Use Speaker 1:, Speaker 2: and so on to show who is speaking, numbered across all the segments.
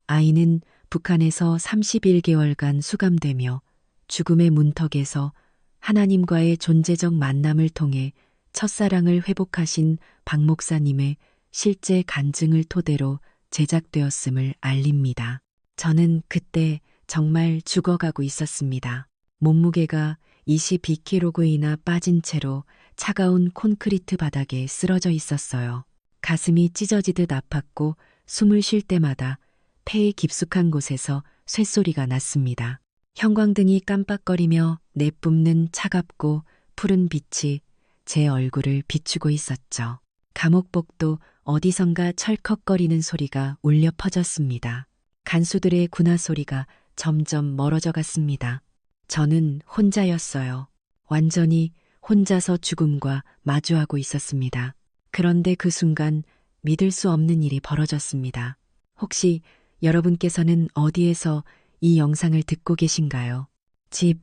Speaker 1: 아이는 북한에서 31개월간 수감되며 죽음의 문턱에서 하나님과의 존재적 만남을 통해 첫사랑을 회복하신 박 목사님의 실제 간증을 토대로 제작되었음을 알립니다. 저는 그때 정말 죽어가고 있었습니다. 몸무게가 22kg이나 빠진 채로 차가운 콘크리트 바닥에 쓰러져 있었어요. 가슴이 찢어지듯 아팠고 숨을 쉴 때마다 폐의 깊숙한 곳에서 쇳소리가 났습니다. 형광등이 깜빡거리며 내뿜는 차갑고 푸른 빛이 제 얼굴을 비추고 있었죠. 감옥복도 어디선가 철컥거리는 소리가 울려 퍼졌습니다. 간수들의 군화 소리가 점점 멀어져 갔습니다. 저는 혼자였어요. 완전히 혼자서 죽음과 마주하고 있었습니다. 그런데 그 순간 믿을 수 없는 일이 벌어졌습니다. 혹시 여러분께서는 어디에서 이 영상을 듣고 계신가요? 집,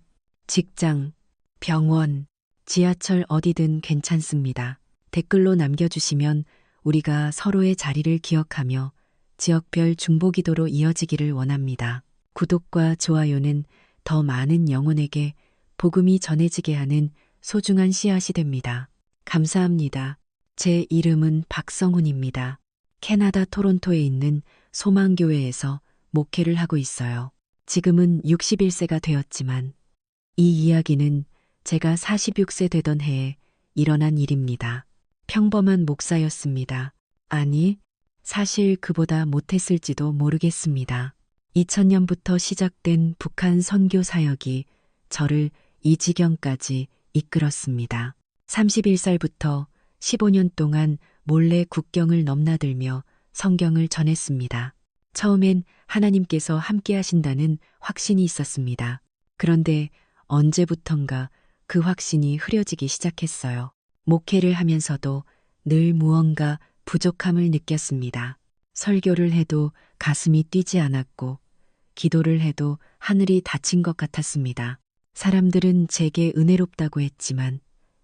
Speaker 1: 직장, 병원, 지하철 어디든 괜찮습니다. 댓글로 남겨주시면 우리가 서로의 자리를 기억하며 지역별 중보기도로 이어지기를 원합니다. 구독과 좋아요는 더 많은 영혼에게 복음이 전해지게 하는 소중한 씨앗이 됩니다. 감사합니다. 제 이름은 박성훈입니다. 캐나다 토론토에 있는 소망교회에서 목회를 하고 있어요. 지금은 61세가 되었지만 이 이야기는 제가 46세 되던 해에 일어난 일입니다. 평범한 목사였습니다. 아니, 사실 그보다 못했을지도 모르겠습니다. 2000년부터 시작된 북한 선교 사역이 저를 이 지경까지 이끌었습니다. 31살부터 15년 동안 몰래 국경을 넘나들며 성경을 전했습니다. 처음엔 하나님께서 함께 하신다는 확신이 있었습니다. 그런데 언제부턴가 그 확신이 흐려지기 시작했어요. 목회를 하면서도 늘 무언가 부족함을 느꼈습니다. 설교를 해도 가슴이 뛰지 않았고 기도를 해도 하늘이 닫힌 것 같았습니다. 사람들은 제게 은혜롭다고 했지만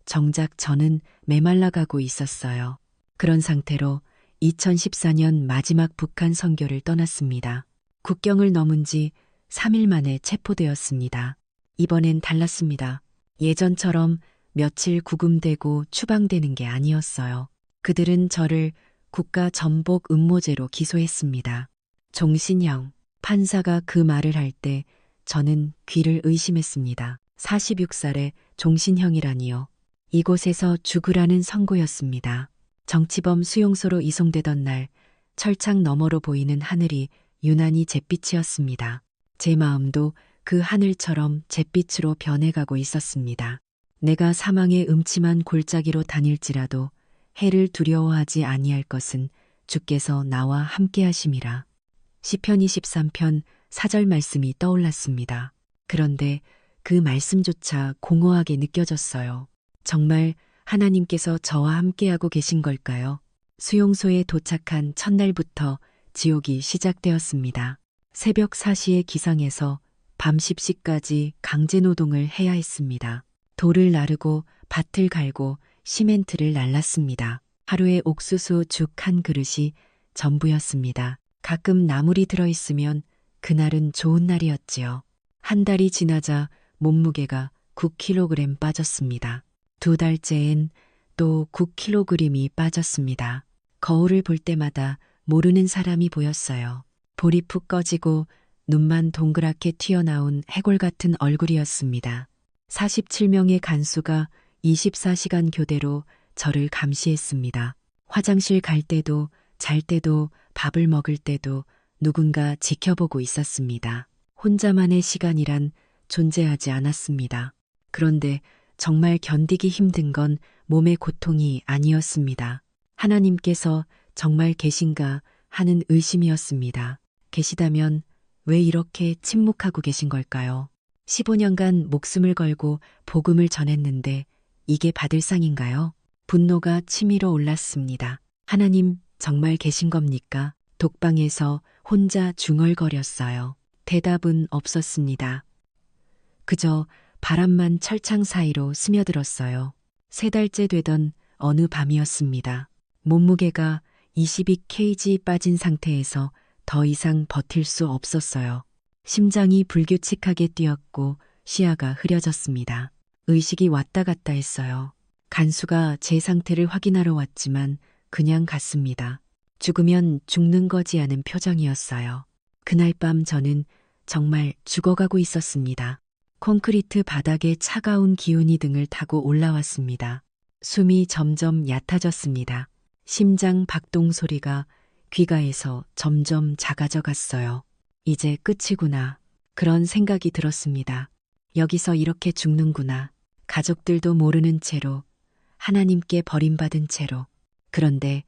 Speaker 1: 정작 저는 메말라가고 있었어요. 그런 상태로 2014년 마지막 북한 선교를 떠났습니다. 국경을 넘은 지 3일 만에 체포되었습니다. 이번엔 달랐습니다. 예전처럼 며칠 구금되고 추방되는 게 아니었어요. 그들은 저를 국가 전복 음모죄로 기소했습니다. 종신형. 판사가 그 말을 할 때 저는 귀를 의심했습니다. 46살에 종신형이라니요. 이곳에서 죽으라는 선고였습니다. 정치범 수용소로 이송되던 날 철창 너머로 보이는 하늘이 유난히 잿빛이었습니다. 제 마음도 그 하늘처럼 잿빛으로 변해가고 있었습니다. 내가 사망의 음침한 골짜기로 다닐지라도 해를 두려워하지 아니할 것은 주께서 나와 함께하심이라. 시편 23편 4절 말씀이 떠올랐습니다. 그런데 그 말씀조차 공허하게 느껴졌어요. 정말 하나님께서 저와 함께하고 계신 걸까요? 수용소에 도착한 첫날부터 지옥이 시작되었습니다. 새벽 4시에 기상해서 밤 10시까지 강제노동을 해야 했습니다. 돌을 나르고 밭을 갈고 시멘트를 날랐습니다. 하루에 옥수수 죽 한 그릇이 전부였습니다. 가끔 나물이 들어있으면 그날은 좋은 날이었지요. 한 달이 지나자 몸무게가 9kg 빠졌습니다. 2달째엔 또 9kg이 빠졌습니다. 거울을 볼 때마다 모르는 사람이 보였어요. 볼이 푹 꺼지고 눈만 동그랗게 튀어나온 해골 같은 얼굴이었습니다. 47명의 간수가 24시간 교대로 저를 감시했습니다. 화장실 갈 때도 잘 때도 밥을 먹을 때도 누군가 지켜보고 있었습니다. 혼자만의 시간이란 존재하지 않았습니다. 그런데 정말 견디기 힘든 건 몸의 고통이 아니었습니다. 하나님께서 정말 계신가 하는 의심이었습니다. 계시다면 왜 이렇게 침묵하고 계신 걸까요? 15년간 목숨을 걸고 복음을 전했는데 이게 받을 상인가요? 분노가 치밀어 올랐습니다. 하나님 정말 계신 겁니까? 독방에서 혼자 중얼거렸어요. 대답은 없었습니다. 그저 바람만 철창 사이로 스며들었어요. 3달째 되던 어느 밤이었습니다. 몸무게가 22kg 빠진 상태에서 더 이상 버틸 수 없었어요. 심장이 불규칙하게 뛰었고 시야가 흐려졌습니다. 의식이 왔다 갔다 했어요. 간수가 제 상태를 확인하러 왔지만 그냥 갔습니다. 죽으면 죽는 거지 않은 표정이었어요. 그날 밤 저는 정말 죽어가고 있었습니다. 콘크리트 바닥에 차가운 기운이 등을 타고 올라왔습니다. 숨이 점점 얕아졌습니다. 심장 박동 소리가 귀가에서 점점 작아져 갔어요. 이제 끝이구나. 그런 생각이 들었습니다. 여기서 이렇게 죽는구나. 가족들도 모르는 채로, 하나님께 버림받은 채로. 그런데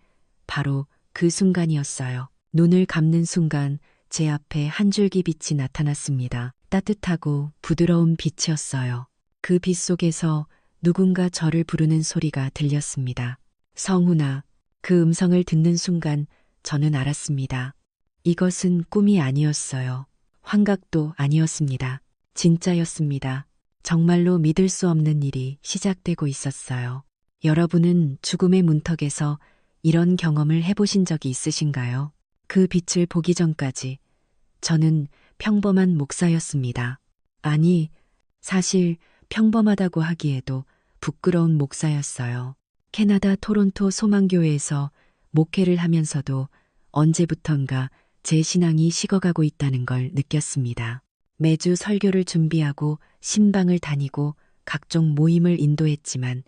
Speaker 1: 바로 그 순간이었어요. 눈을 감는 순간 제 앞에 한 줄기 빛이 나타났습니다. 따뜻하고 부드러운 빛이었어요. 그 빛 속에서 누군가 저를 부르는 소리가 들렸습니다. 성훈아. 그 음성을 듣는 순간 저는 알았습니다. 이것은 꿈이 아니었어요. 환각도 아니었습니다. 진짜였습니다. 정말로 믿을 수 없는 일이 시작되고 있었어요. 여러분은 죽음의 문턱에서 이런 경험을 해보신 적이 있으신가요? 그 빛을 보기 전까지 저는 평범한 목사였습니다. 아니, 사실 평범하다고 하기에도 부끄러운 목사였어요. 캐나다 토론토 소망교회에서 목회를 하면서도 언제부턴가 제 신앙이 식어가고 있다는 걸 느꼈습니다. 매주 설교를 준비하고 신방을 다니고 각종 모임을 인도했지만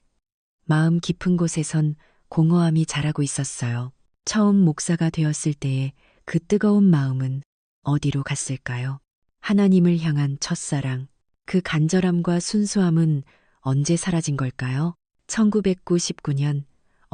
Speaker 1: 마음 깊은 곳에선 공허함이 자라고 있었어요. 처음 목사가 되었을 때의 그 뜨거운 마음은 어디로 갔을까요? 하나님을 향한 첫사랑, 그 간절함과 순수함은 언제 사라진 걸까요? 1999년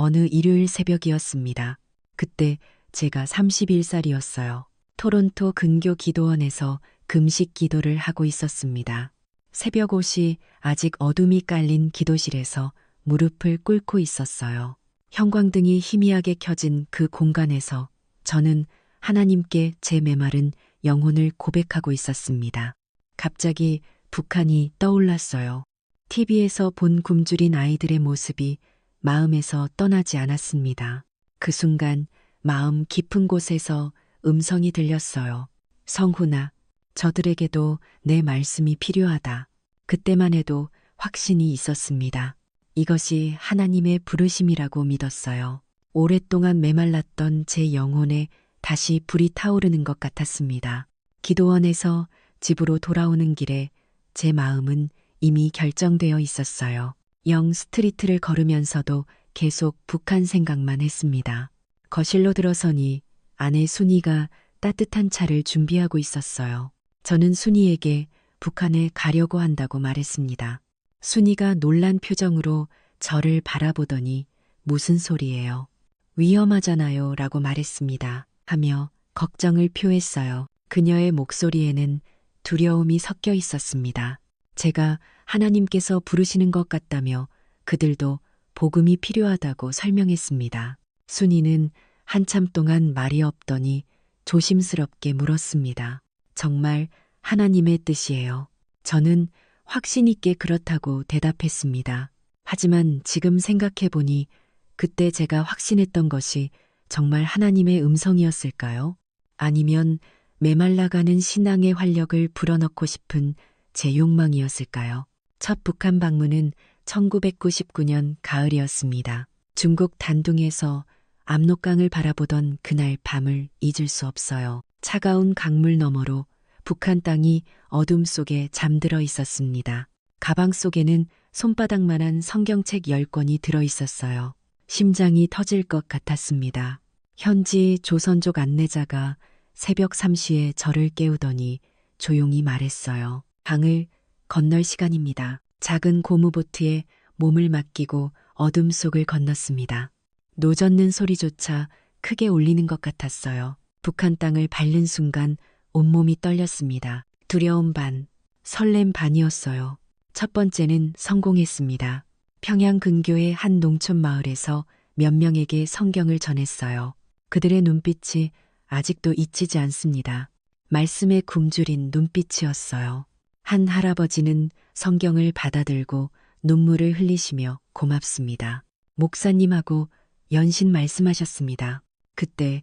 Speaker 1: 어느 일요일 새벽이었습니다. 그때 제가 31살이었어요. 토론토 근교 기도원에서 금식 기도를 하고 있었습니다. 새벽 옷이 아직 어둠이 깔린 기도실에서 무릎을 꿇고 있었어요. 형광등이 희미하게 켜진 그 공간에서 저는 하나님께 제 메마른 영혼을 고백하고 있었습니다. 갑자기 북한이 떠올랐어요. TV에서 본 굶주린 아이들의 모습이 마음에서 떠나지 않았습니다. 그 순간 마음 깊은 곳에서 음성이 들렸어요. 성훈아, 저들에게도 내 말씀이 필요하다. 그때만 해도 확신이 있었습니다. 이것이 하나님의 부르심이라고 믿었어요. 오랫동안 메말랐던 제 영혼에 다시 불이 타오르는 것 같았습니다. 기도원에서 집으로 돌아오는 길에 제 마음은 이미 결정되어 있었어요. 영 스트리트를 걸으면서도 계속 북한 생각만 했습니다. 거실로 들어서니 아내 순이가 따뜻한 차를 준비하고 있었어요. 저는 순이에게 북한에 가려고 한다고 말했습니다. 순이가 놀란 표정으로 저를 바라보더니 무슨 소리예요? 위험하잖아요 라고 말했습니다. 하며 걱정을 표했어요. 그녀의 목소리에는 두려움이 섞여 있었습니다. 제가 하나님께서 부르시는 것 같다며 그들도 복음이 필요하다고 설명했습니다. 순이는 한참 동안 말이 없더니 조심스럽게 물었습니다. 정말 하나님의 뜻이에요. 저는 확신 있게 그렇다고 대답했습니다. 하지만 지금 생각해보니 그때 제가 확신했던 것이 정말 하나님의 음성이었을까요? 아니면 메말라가는 신앙의 활력을 불어넣고 싶은 제 욕망이었을까요? 첫 북한 방문은 1999년 가을이었습니다. 중국 단둥에서 압록강을 바라보던 그날 밤을 잊을 수 없어요. 차가운 강물 너머로 북한 땅이 어둠 속에 잠들어 있었습니다. 가방 속에는 손바닥만한 성경책 10권이 들어 있었어요. 심장이 터질 것 같았습니다. 현지 조선족 안내자가 새벽 3시에 저를 깨우더니 조용히 말했어요. 강을 건널 시간입니다. 작은 고무보트에 몸을 맡기고 어둠 속을 건넜습니다. 노젓는 소리조차 크게 울리는 것 같았어요. 북한 땅을 밟는 순간 온몸이 떨렸습니다. 두려움 반, 설렘 반이었어요. 첫 번째는 성공했습니다. 평양 근교의 한 농촌 마을에서 몇 명에게 성경을 전했어요. 그들의 눈빛이 아직도 잊히지 않습니다. 말씀에 굶주린 눈빛이었어요. 한 할아버지는 성경을 받아들고 눈물을 흘리시며 고맙습니다. 목사님하고 연신 말씀하셨습니다. 그때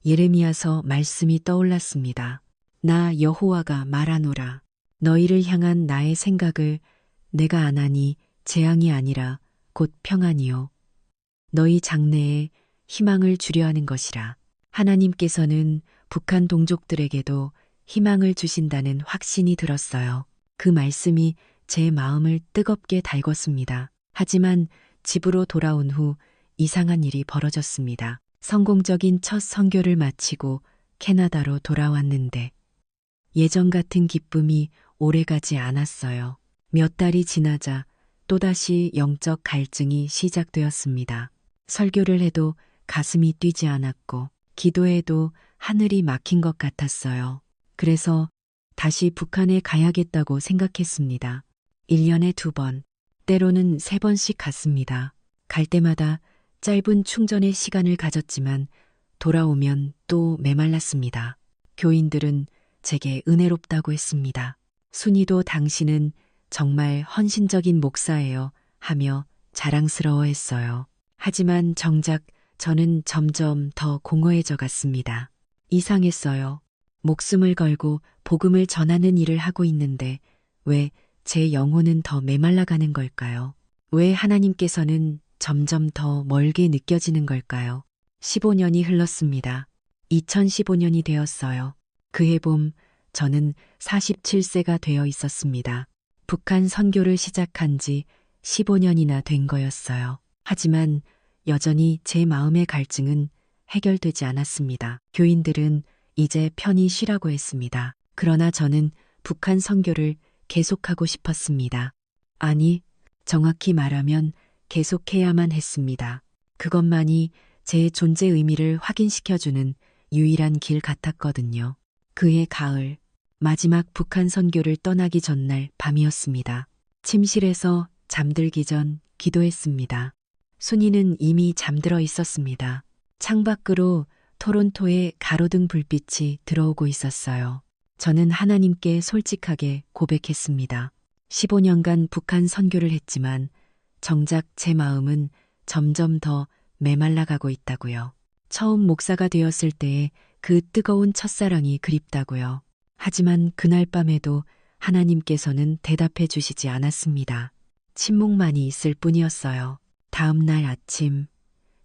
Speaker 1: 예레미야서 말씀이 떠올랐습니다. 나 여호와가 말하노라. 너희를 향한 나의 생각을 내가 아나니 재앙이 아니라 곧 평안이요. 너희 장래에 희망을 주려 하는 것이라. 하나님께서는 북한 동족들에게도 희망을 주신다는 확신이 들었어요. 그 말씀이 제 마음을 뜨겁게 달궜습니다. 하지만 집으로 돌아온 후 이상한 일이 벌어졌습니다. 성공적인 첫 선교를 마치고 캐나다로 돌아왔는데 예전 같은 기쁨이 오래가지 않았어요. 몇 달이 지나자 또다시 영적 갈증이 시작되었습니다. 설교를 해도 가슴이 뛰지 않았고 기도해도 하늘이 막힌 것 같았어요. 그래서 다시 북한에 가야겠다고 생각했습니다. 1년에 2번, 때로는 3번씩 갔습니다. 갈 때마다 짧은 충전의 시간을 가졌지만 돌아오면 또 메말랐습니다. 교인들은 제게 은혜롭다고 했습니다. 순이도 당신은 정말 헌신적인 목사예요 하며 자랑스러워했어요. 하지만 정작 저는 점점 더 공허해져 갔습니다. 이상했어요. 목숨을 걸고 복음을 전하는 일을 하고 있는데 왜 제 영혼은 더 메말라가는 걸까요? 왜 하나님께서는 점점 더 멀게 느껴지는 걸까요? 15년이 흘렀습니다. 2015년이 되었어요. 그해 봄 저는 47세가 되어 있었습니다. 북한 선교를 시작한 지 15년이나 된 거였어요. 하지만 여전히 제 마음의 갈증은 해결되지 않았습니다. 교인들은 이제 편히 쉬라고 했습니다. 그러나 저는 북한 선교를 계속하고 싶었습니다. 아니, 정확히 말하면 계속해야만 했습니다. 그것만이 제 존재 의미를 확인시켜주는 유일한 길 같았거든요. 그해 가을, 마지막 북한 선교를 떠나기 전날 밤이었습니다. 침실에서 잠들기 전 기도했습니다. 순이는 이미 잠들어 있었습니다. 창밖으로 토론토의 가로등 불빛이 들어오고 있었어요. 저는 하나님께 솔직하게 고백했습니다. 15년간 북한 선교를 했지만 정작 제 마음은 점점 더 메말라가고 있다고요. 처음 목사가 되었을 때의 그 뜨거운 첫사랑이 그립다고요. 하지만 그날 밤에도 하나님께서는 대답해 주시지 않았습니다. 침묵만이 있을 뿐이었어요. 다음 날 아침,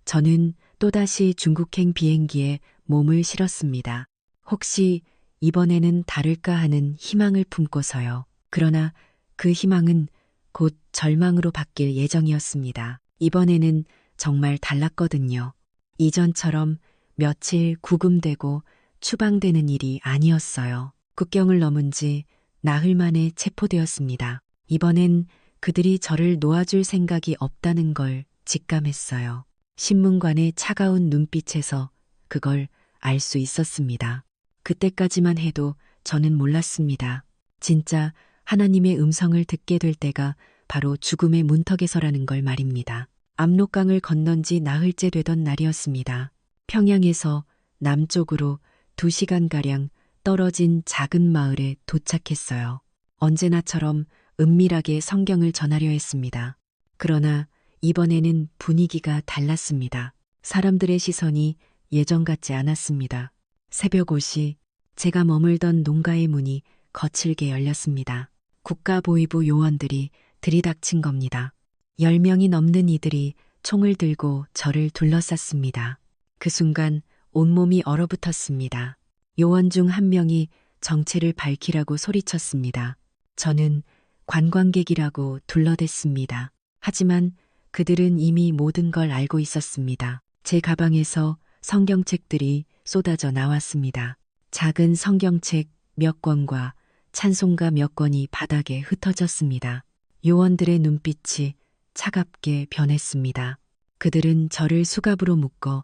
Speaker 1: 저는 또다시 중국행 비행기에 몸을 실었습니다. 혹시 이번에는 다를까 하는 희망을 품고서요. 그러나 그 희망은 곧 절망으로 바뀔 예정이었습니다. 이번에는 정말 달랐거든요. 이전처럼 며칠 구금되고 추방되는 일이 아니었어요. 국경을 넘은 지 나흘 만에 체포되었습니다. 이번엔 그들이 저를 놓아줄 생각이 없다는 걸 직감했어요. 신문관의 차가운 눈빛에서 그걸 알 수 있었습니다. 그때까지만 해도 저는 몰랐습니다. 진짜 하나님의 음성을 듣게 될 때가 바로 죽음의 문턱에서라는 걸 말입니다. 압록강을 건넌 지 나흘째 되던 날이었습니다. 평양에서 남쪽으로 2시간가량 떨어진 작은 마을에 도착했어요. 언제나처럼 은밀하게 성경을 전하려 했습니다. 그러나 이번에는 분위기가 달랐습니다. 사람들의 시선이 예전 같지 않았습니다. 새벽 5시 제가 머물던 농가의 문이 거칠게 열렸습니다. 국가보위부 요원들이 들이닥친 겁니다. 10명이 넘는 이들이 총을 들고 저를 둘러쌌습니다. 그 순간 온몸이 얼어붙었습니다. 요원 중 한 명이 정체를 밝히라고 소리쳤습니다. 저는 관광객이라고 둘러댔습니다. 하지만 그들은 이미 모든 걸 알고 있었습니다. 제 가방에서 성경책들이 쏟아져 나왔습니다. 작은 성경책 몇 권과 찬송가 몇 권이 바닥에 흩어졌습니다. 요원들의 눈빛이 차갑게 변했습니다. 그들은 저를 수갑으로 묶어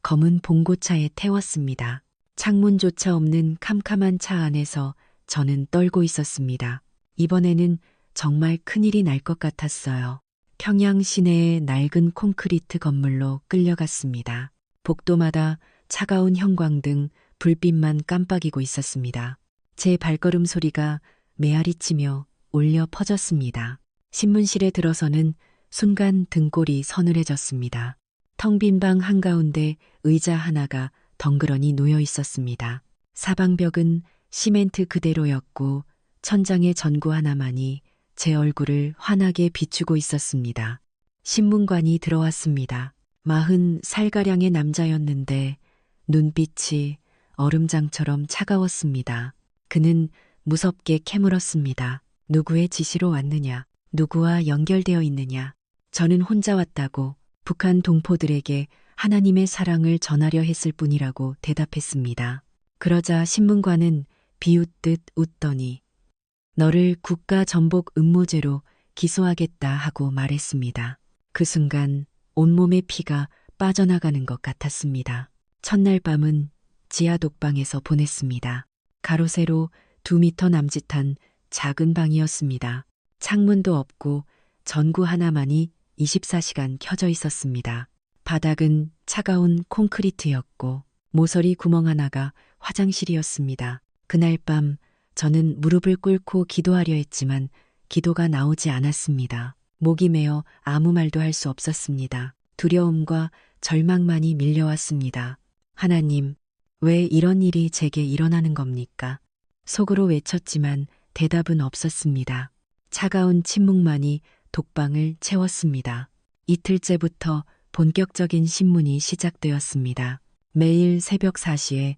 Speaker 1: 검은 봉고차에 태웠습니다. 창문조차 없는 캄캄한 차 안에서 저는 떨고 있었습니다. 이번에는 정말 큰일이 날 것 같았어요. 평양 시내의 낡은 콘크리트 건물로 끌려갔습니다. 복도마다 차가운 형광등, 불빛만 깜빡이고 있었습니다. 제 발걸음 소리가 메아리치며 울려 퍼졌습니다. 신문실에 들어서는 순간 등골이 서늘해졌습니다. 텅 빈 방 한가운데 의자 하나가 덩그러니 놓여 있었습니다. 사방벽은 시멘트 그대로였고 천장의 전구 하나만이 제 얼굴을 환하게 비추고 있었습니다. 신문관이 들어왔습니다. 40살가량의 남자였는데 눈빛이 얼음장처럼 차가웠습니다. 그는 무섭게 캐물었습니다. 누구의 지시로 왔느냐? 누구와 연결되어 있느냐? 저는 혼자 왔다고 북한 동포들에게 하나님의 사랑을 전하려 했을 뿐이라고 대답했습니다. 그러자 신문관은 비웃듯 웃더니 너를 국가전복 음모죄로 기소하겠다 하고 말했습니다. 그 순간 온몸의 피가 빠져나가는 것 같았습니다. 첫날 밤은 지하 독방에서 보냈습니다. 가로 세로 2미터 남짓한 작은 방이었습니다. 창문도 없고 전구 하나만이 24시간 켜져 있었습니다. 바닥은 차가운 콘크리트였고 모서리 구멍 하나가 화장실이었습니다. 그날 밤 저는 무릎을 꿇고 기도하려 했지만 기도가 나오지 않았습니다. 목이 메어 아무 말도 할 수 없었습니다. 두려움과 절망만이 밀려왔습니다. 하나님, 왜 이런 일이 제게 일어나는 겁니까? 속으로 외쳤지만 대답은 없었습니다. 차가운 침묵만이 독방을 채웠습니다. 이틀째부터 본격적인 신문이 시작되었습니다. 매일 새벽 4시에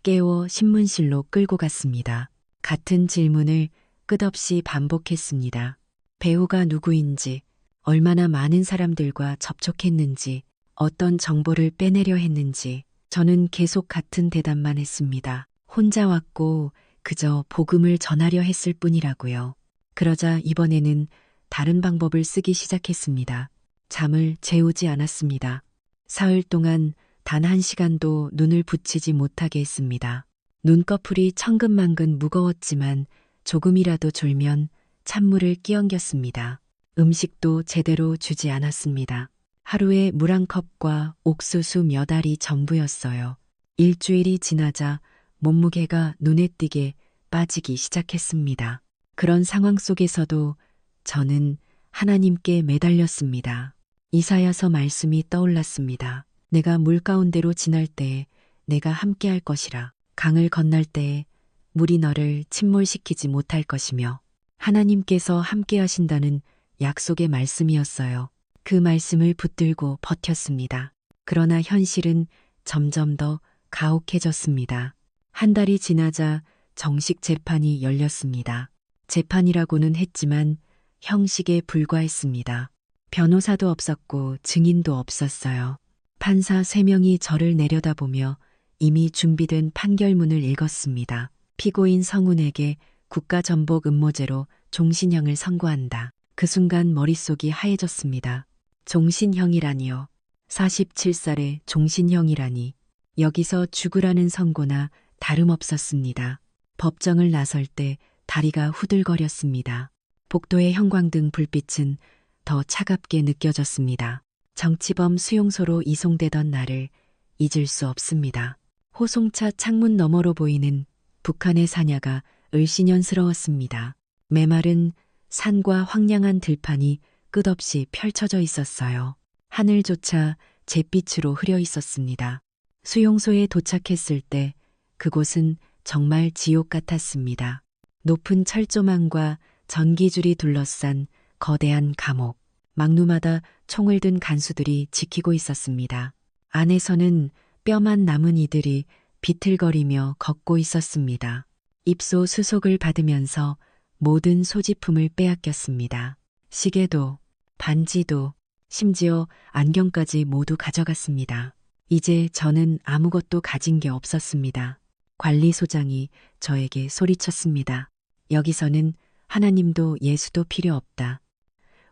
Speaker 1: 깨워 신문실로 끌고 갔습니다. 같은 질문을 끝없이 반복했습니다. 배우가 누구인지, 얼마나 많은 사람들과 접촉했는지, 어떤 정보를 빼내려 했는지, 저는 계속 같은 대답만 했습니다. 혼자 왔고 그저 복음을 전하려 했을 뿐이라고요. 그러자 이번에는 다른 방법을 쓰기 시작했습니다. 잠을 재우지 않았습니다. 사흘 동안 단 1시간도 눈을 붙이지 못하게 했습니다. 눈꺼풀이 천근만근 무거웠지만 조금이라도 졸면 찬물을 끼얹겼습니다. 음식도 제대로 주지 않았습니다. 하루에 물 한 컵과 옥수수 몇 알이 전부였어요. 일주일이 지나자 몸무게가 눈에 띄게 빠지기 시작했습니다. 그런 상황 속에서도 저는 하나님께 매달렸습니다. 이사야서 말씀이 떠올랐습니다. 내가 물 가운데로 지날 때에 내가 함께할 것이라. 강을 건널 때에 물이 너를 침몰시키지 못할 것이며 하나님께서 함께하신다는 약속의 말씀이었어요. 그 말씀을 붙들고 버텼습니다. 그러나 현실은 점점 더 가혹해졌습니다. 한 달이 지나자 정식 재판이 열렸습니다. 재판이라고는 했지만 형식에 불과했습니다. 변호사도 없었고 증인도 없었어요. 판사 3명이 저를 내려다보며 이미 준비된 판결문을 읽었습니다. 피고인 성운에게 국가전복 음모죄로 종신형을 선고한다. 그 순간 머릿속이 하얘졌습니다. 종신형이라니요. 47살의 종신형이라니. 여기서 죽으라는 선고나 다름없었습니다. 법정을 나설 때 다리가 후들거렸습니다. 복도의 형광등 불빛은 더 차갑게 느껴졌습니다. 정치범 수용소로 이송되던 날을 잊을 수 없습니다. 호송차 창문 너머로 보이는 북한의 사냐가 을씨년스러웠습니다. 메마른 산과 황량한 들판이 끝없이 펼쳐져 있었어요. 하늘조차 잿빛으로 흐려 있었습니다. 수용소에 도착했을 때 그곳은 정말 지옥 같았습니다. 높은 철조망과 전기줄이 둘러싼 거대한 감옥. 막루마다 총을 든 간수들이 지키고 있었습니다. 안에서는 뼈만 남은 이들이 비틀거리며 걷고 있었습니다. 입소 수속을 받으면서 모든 소지품을 빼앗겼습니다. 시계도, 반지도, 심지어 안경까지 모두 가져갔습니다. 이제 저는 아무것도 가진 게 없었습니다. 관리소장이 저에게 소리쳤습니다. 여기서는 하나님도 예수도 필요 없다.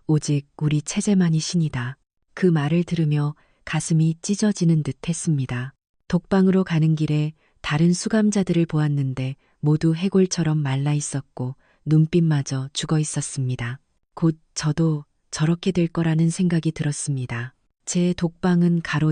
Speaker 1: 오직 우리 체제만이 신이다. 그 말을 들으며 가슴이 찢어지는 듯 했습니다. 독방으로 가는 길에 다른 수감자들을 보았는데 모두 해골처럼 말라 있었고 눈빛마저 죽어 있었습니다. 곧 저도 저렇게 될 거라는 생각이 들었습니다. 제 독방은 가로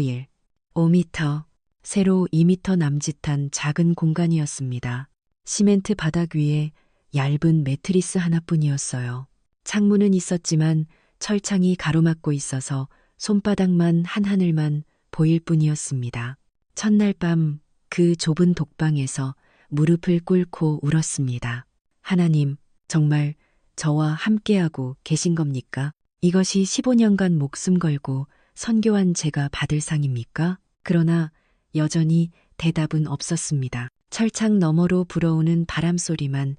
Speaker 1: 5미터, 세로 2미터 남짓한 작은 공간이었습니다. 시멘트 바닥 위에 얇은 매트리스 하나뿐이었어요. 창문은 있었지만 철창이 가로막고 있어서 손바닥만 한 하늘만 보일 뿐이었습니다. 첫날 밤 그 좁은 독방에서 무릎을 꿇고 울었습니다. 하나님, 정말 저와 함께하고 계신 겁니까? 이것이 15년간 목숨 걸고 선교한 제가 받을 상입니까? 그러나 여전히 대답은 없었습니다. 철창 너머로 불어오는 바람 소리만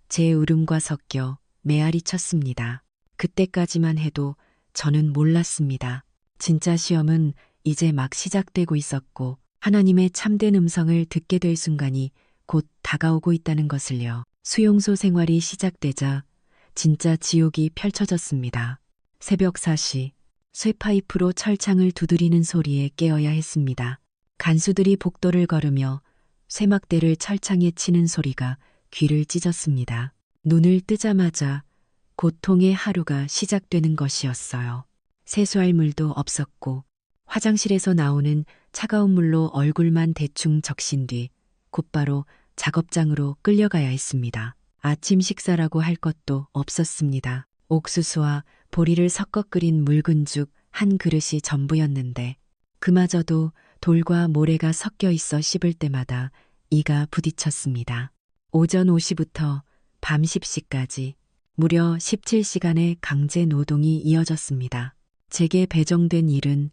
Speaker 1: 제 울음과 섞여 메아리 쳤습니다. 그때까지만 해도 저는 몰랐습니다. 진짜 시험은 이제 막 시작되고 있었고 하나님의 참된 음성을 듣게 될 순간이 곧 다가오고 있다는 것을요. 수용소 생활이 시작되자 진짜 지옥이 펼쳐졌습니다. 새벽 4시 쇠파이프로 철창을 두드리는 소리에 깨어야 했습니다. 간수들이 복도를 걸으며 쇠막대를 철창에 치는 소리가 귀를 찢었습니다. 눈을 뜨자마자 고통의 하루가 시작되는 것이었어요. 세수할 물도 없었고 화장실에서 나오는 차가운 물로 얼굴만 대충 적신 뒤 곧바로 작업장으로 끌려가야 했습니다. 아침 식사라고 할 것도 없었습니다. 옥수수와 보리를 섞어 끓인 묽은 죽 한 그릇이 전부였는데 그마저도 돌과 모래가 섞여 있어 씹을 때마다 이가 부딪혔습니다. 오전 5시부터 밤 10시까지 무려 17시간의 강제 노동이 이어졌습니다. 제게 배정된 일은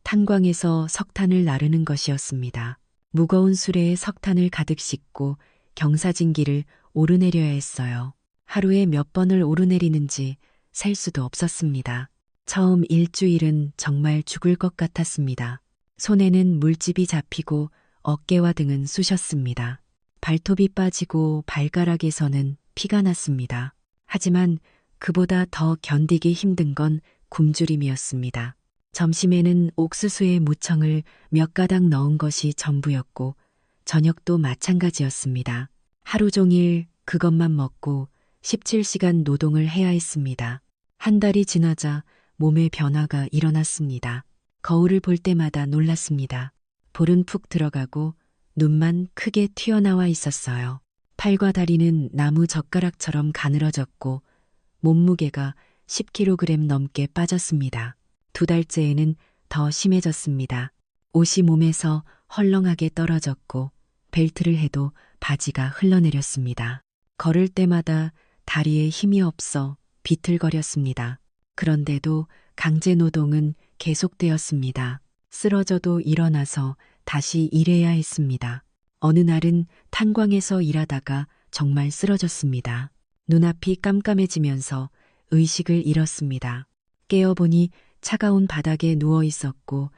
Speaker 1: 탄광에서 석탄을 나르는 것이었습니다. 무거운 수레에 석탄을 가득 싣고 경사진길을 오르내려야 했어요. 하루에 몇 번을 오르내리는지 셀 수도 없었습니다. 처음 일주일은 정말 죽을 것 같았습니다. 손에는 물집이 잡히고 어깨와 등은 쑤셨습니다. 발톱이 빠지고 발가락에서는 피가 났습니다. 하지만 그보다 더 견디기 힘든 건 굶주림이었습니다. 점심에는 옥수수의 무청을 몇 가닥 넣은 것이 전부였고 저녁도 마찬가지였습니다. 하루 종일 그것만 먹고 17시간 노동을 해야 했습니다. 한 달이 지나자 몸에 변화가 일어났습니다. 거울을 볼 때마다 놀랐습니다. 볼은 푹 들어가고 눈만 크게 튀어나와 있었어요. 팔과 다리는 나무 젓가락처럼 가늘어졌고 몸무게가 10kg 넘게 빠졌습니다. 2달째에는 더 심해졌습니다. 옷이 몸에서 헐렁하게 떨어졌고 벨트를 해도 바지가 흘러내렸습니다. 걸을 때마다 다리에 힘이 없어 비틀거렸습니다. 그런데도 강제노동은 계속되었습니다. 쓰러져도 일어나서 다시 일해야 했습니다. 어느 날은 탄광에서 일하다가 정말 쓰러졌습니다. 눈앞이 깜깜해지면서 의식을 잃었습니다. 깨어보니 차가운 바닥에 누워 있었고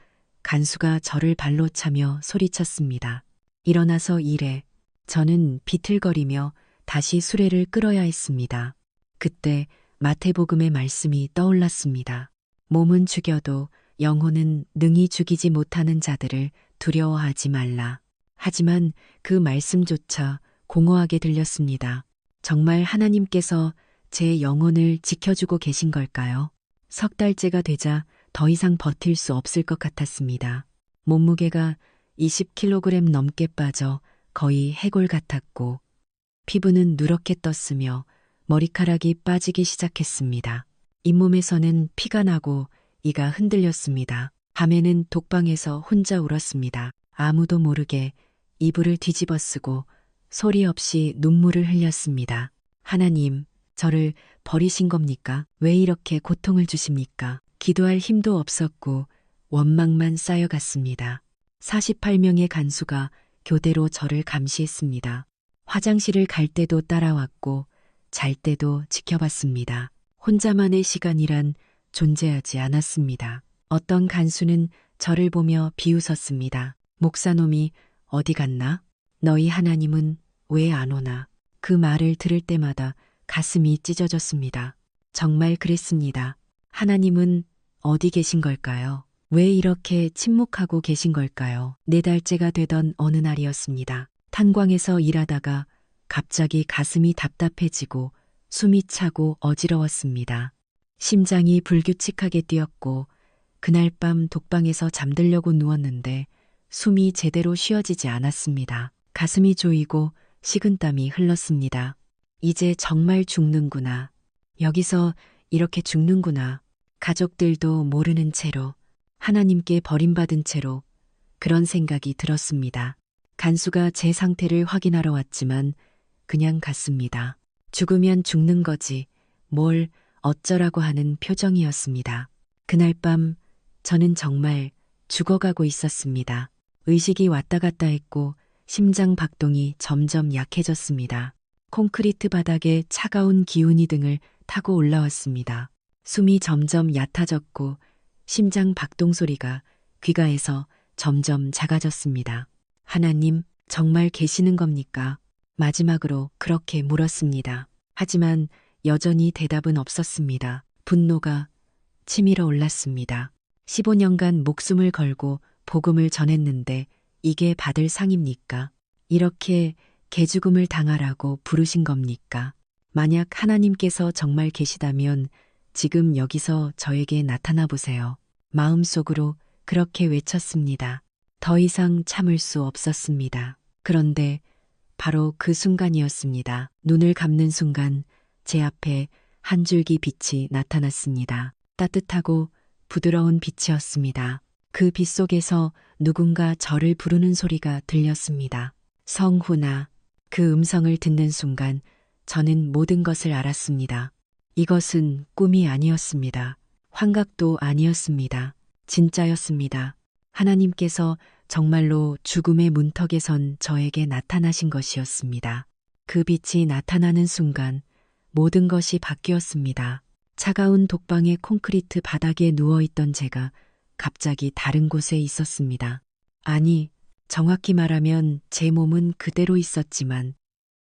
Speaker 1: 간수가 저를 발로 차며 소리쳤습니다. 일어나서 일해. 저는 비틀거리며 다시 수레를 끌어야 했습니다. 그때 마태복음의 말씀이 떠올랐습니다. 몸은 죽여도 영혼은 능히 죽이지 못하는 자들을 두려워하지 말라. 하지만 그 말씀조차 공허하게 들렸습니다. 정말 하나님께서 제 영혼을 지켜주고 계신 걸까요? 3달째가 되자 더 이상 버틸 수 없을 것 같았습니다. 몸무게가 20kg 넘게 빠져 거의 해골 같았고 피부는 누렇게 떴으며 머리카락이 빠지기 시작했습니다. 잇몸에서는 피가 나고 이가 흔들렸습니다. 밤에는 독방에서 혼자 울었습니다. 아무도 모르게 이불을 뒤집어 쓰고 소리 없이 눈물을 흘렸습니다. 하나님, 저를 버리신 겁니까? 왜 이렇게 고통을 주십니까? 기도할 힘도 없었고 원망만 쌓여갔습니다. 48명의 간수가 교대로 저를 감시했습니다. 화장실을 갈 때도 따라왔고 잘 때도 지켜봤습니다. 혼자만의 시간이란 존재하지 않았습니다. 어떤 간수는 저를 보며 비웃었습니다. 목사놈이 어디 갔나? 너희 하나님은 왜 안 오나? 그 말을 들을 때마다 가슴이 찢어졌습니다. 정말 그랬습니다. 하나님은 어디 계신 걸까요? 왜 이렇게 침묵하고 계신 걸까요? 4달째가 되던 어느 날이었습니다. 탄광에서 일하다가 갑자기 가슴이 답답해지고 숨이 차고 어지러웠습니다. 심장이 불규칙하게 뛰었고 그날 밤 독방에서 잠들려고 누웠는데 숨이 제대로 쉬어지지 않았습니다. 가슴이 조이고 식은땀이 흘렀습니다. 이제 정말 죽는구나. 여기서 이렇게 죽는구나. 가족들도 모르는 채로 하나님께 버림받은 채로 그런 생각이 들었습니다. 간수가 제 상태를 확인하러 왔지만 그냥 갔습니다. 죽으면 죽는 거지. 뭘 어쩌라고 하는 표정이었습니다. 그날 밤 저는 정말 죽어가고 있었습니다. 의식이 왔다 갔다 했고 심장 박동이 점점 약해졌습니다. 콘크리트 바닥에 차가운 기운이 등을 타고 올라왔습니다. 숨이 점점 얕아졌고 심장 박동 소리가 귀가에서 점점 작아졌습니다. 하나님, 정말 계시는 겁니까? 마지막으로 그렇게 물었습니다. 하지만 여전히 대답은 없었습니다. 분노가 치밀어 올랐습니다. 15년간 목숨을 걸고 복음을 전했는데 이게 받을 상입니까? 이렇게 개죽음을 당하라고 부르신 겁니까? 만약 하나님께서 정말 계시다면 지금 여기서 저에게 나타나 보세요. 마음속으로 그렇게 외쳤습니다. 더 이상 참을 수 없었습니다. 그런데 바로 그 순간이었습니다. 눈을 감는 순간 제 앞에 한 줄기 빛이 나타났습니다. 따뜻하고 부드러운 빛이었습니다. 그 빛 속에서 누군가 저를 부르는 소리가 들렸습니다. 성훈아. 그 음성을 듣는 순간 저는 모든 것을 알았습니다. 이것은 꿈이 아니었습니다. 환각도 아니었습니다. 진짜였습니다. 하나님께서 정말로 죽음의 문턱에 선 저에게 나타나신 것이었습니다. 그 빛이 나타나는 순간 모든 것이 바뀌었습니다. 차가운 독방의 콘크리트 바닥에 누워있던 제가 갑자기 다른 곳에 있었습니다. 아니, 정확히 말하면 제 몸은 그대로 있었지만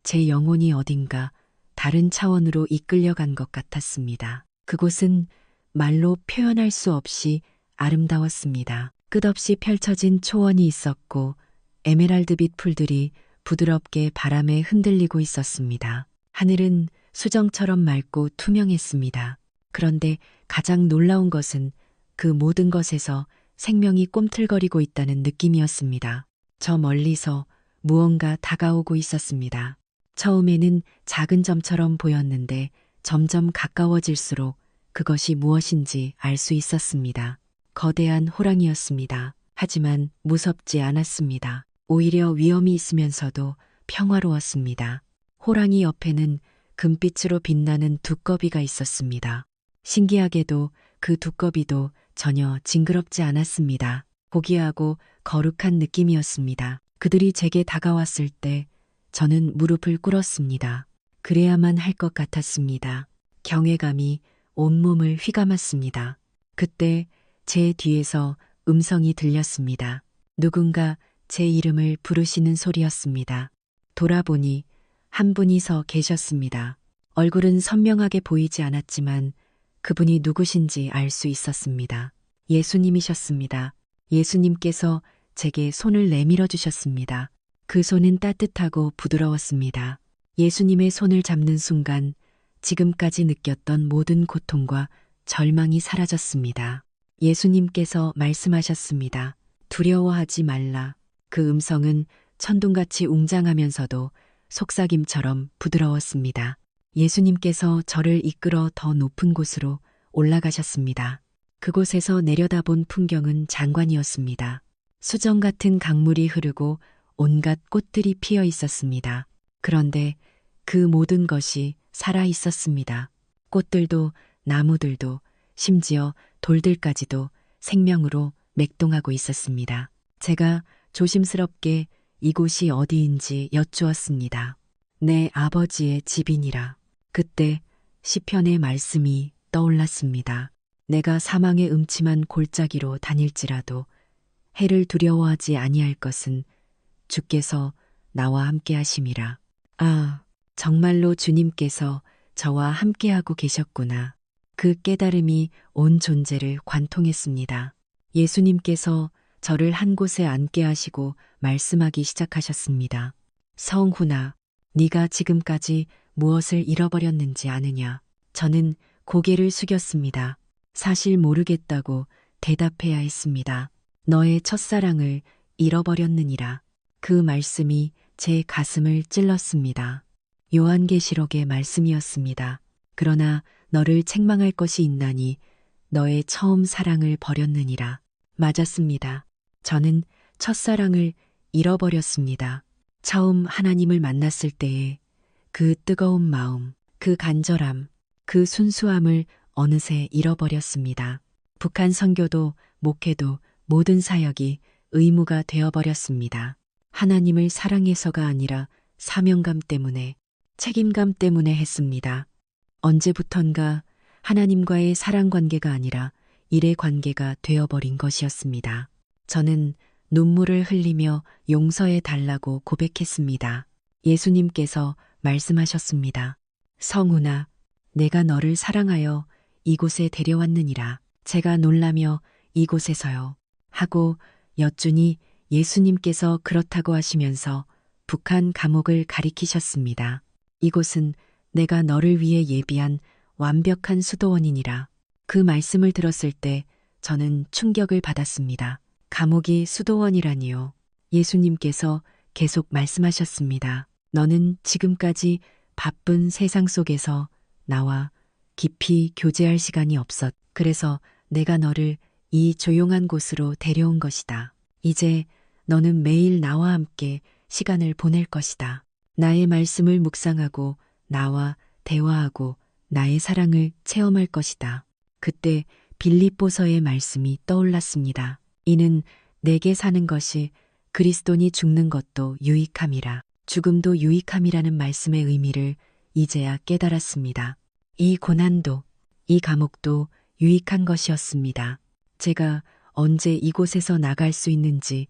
Speaker 1: 제 영혼이 어딘가 다른 차원으로 이끌려간 것 같았습니다. 그곳은 말로 표현할 수 없이 아름다웠습니다. 끝없이 펼쳐진 초원이 있었고 에메랄드빛 풀들이 부드럽게 바람에 흔들리고 있었습니다. 하늘은 수정처럼 맑고 투명했습니다. 그런데 가장 놀라운 것은 그 모든 것에서 생명이 꿈틀거리고 있다는 느낌이었습니다. 저 멀리서 무언가 다가오고 있었습니다. 처음에는 작은 점처럼 보였는데 점점 가까워질수록 그것이 무엇인지 알 수 있었습니다. 거대한 호랑이였습니다. 하지만 무섭지 않았습니다. 오히려 위험이 있으면서도 평화로웠습니다. 호랑이 옆에는 금빛으로 빛나는 두꺼비가 있었습니다. 신기하게도 그 두꺼비도 전혀 징그럽지 않았습니다. 고귀하고 거룩한 느낌이었습니다. 그들이 제게 다가왔을 때 저는 무릎을 꿇었습니다. 그래야만 할 것 같았습니다. 경외감이 온몸을 휘감았습니다. 그때 제 뒤에서 음성이 들렸습니다. 누군가 제 이름을 부르시는 소리였습니다. 돌아보니 한 분이 서 계셨습니다. 얼굴은 선명하게 보이지 않았지만 그분이 누구신지 알 수 있었습니다. 예수님이셨습니다. 예수님께서 제게 손을 내밀어 주셨습니다. 그 손은 따뜻하고 부드러웠습니다. 예수님의 손을 잡는 순간 지금까지 느꼈던 모든 고통과 절망이 사라졌습니다. 예수님께서 말씀하셨습니다. 두려워하지 말라. 그 음성은 천둥같이 웅장하면서도 속삭임처럼 부드러웠습니다. 예수님께서 저를 이끌어 더 높은 곳으로 올라가셨습니다. 그곳에서 내려다본 풍경은 장관이었습니다. 수정 같은 강물이 흐르고 온갖 꽃들이 피어 있었습니다. 그런데 그 모든 것이 살아 있었습니다. 꽃들도 나무들도 심지어 돌들까지도 생명으로 맥동하고 있었습니다. 제가 조심스럽게 이곳이 어디인지 여쭈었습니다. 내 아버지의 집이니라. 그때 시편의 말씀이 떠올랐습니다. 내가 사망의 음침한 골짜기로 다닐지라도 해를 두려워하지 아니할 것은 주께서 나와 함께 하심이라. 아, 정말로 주님께서 저와 함께하고 계셨구나. 그 깨달음이 온 존재를 관통했습니다. 예수님께서 저를 한 곳에 앉게 하시고 말씀하기 시작하셨습니다. 성훈아, 네가 지금까지 무엇을 잃어버렸는지 아느냐? 저는 고개를 숙였습니다. 사실 모르겠다고 대답해야 했습니다. 너의 첫사랑을 잃어버렸느니라. 그 말씀이 제 가슴을 찔렀습니다. 요한계시록의 말씀이었습니다. 그러나 너를 책망할 것이 있나니 너의 처음 사랑을 버렸느니라. 맞았습니다. 저는 첫사랑을 잃어버렸습니다. 처음 하나님을 만났을 때의 그 뜨거운 마음, 그 간절함, 그 순수함을 어느새 잃어버렸습니다. 북한 선교도 목회도 모든 사역이 의무가 되어버렸습니다. 하나님을 사랑해서가 아니라 사명감 때문에, 책임감 때문에 했습니다. 언제부턴가 하나님과의 사랑 관계가 아니라 일의 관계가 되어버린 것이었습니다. 저는 눈물을 흘리며 용서해 달라고 고백했습니다. 예수님께서 말씀하셨습니다. 성훈아, 내가 너를 사랑하여 이곳에 데려왔느니라. 제가 놀라며 이곳에서요. 하고 여쭈니 예수님께서 그렇다고 하시면서 북한 감옥을 가리키셨습니다. 이곳은 내가 너를 위해 예비한 완벽한 수도원이니라. 그 말씀을 들었을 때 저는 충격을 받았습니다. 감옥이 수도원이라니요. 예수님께서 계속 말씀하셨습니다. 너는 지금까지 바쁜 세상 속에서 나와 깊이 교제할 시간이 없었. 그래서 내가 너를 이 조용한 곳으로 데려온 것이다. 이제 너는 매일 나와 함께 시간을 보낼 것이다. 나의 말씀을 묵상하고 나와 대화하고 나의 사랑을 체험할 것이다. 그때 빌립보서의 말씀이 떠올랐습니다. 이는 내게 사는 것이 그리스도니 죽는 것도 유익함이라. 죽음도 유익함이라는 말씀의 의미를 이제야 깨달았습니다. 이 고난도, 이 감옥도 유익한 것이었습니다. 제가 언제 이곳에서 나갈 수 있는지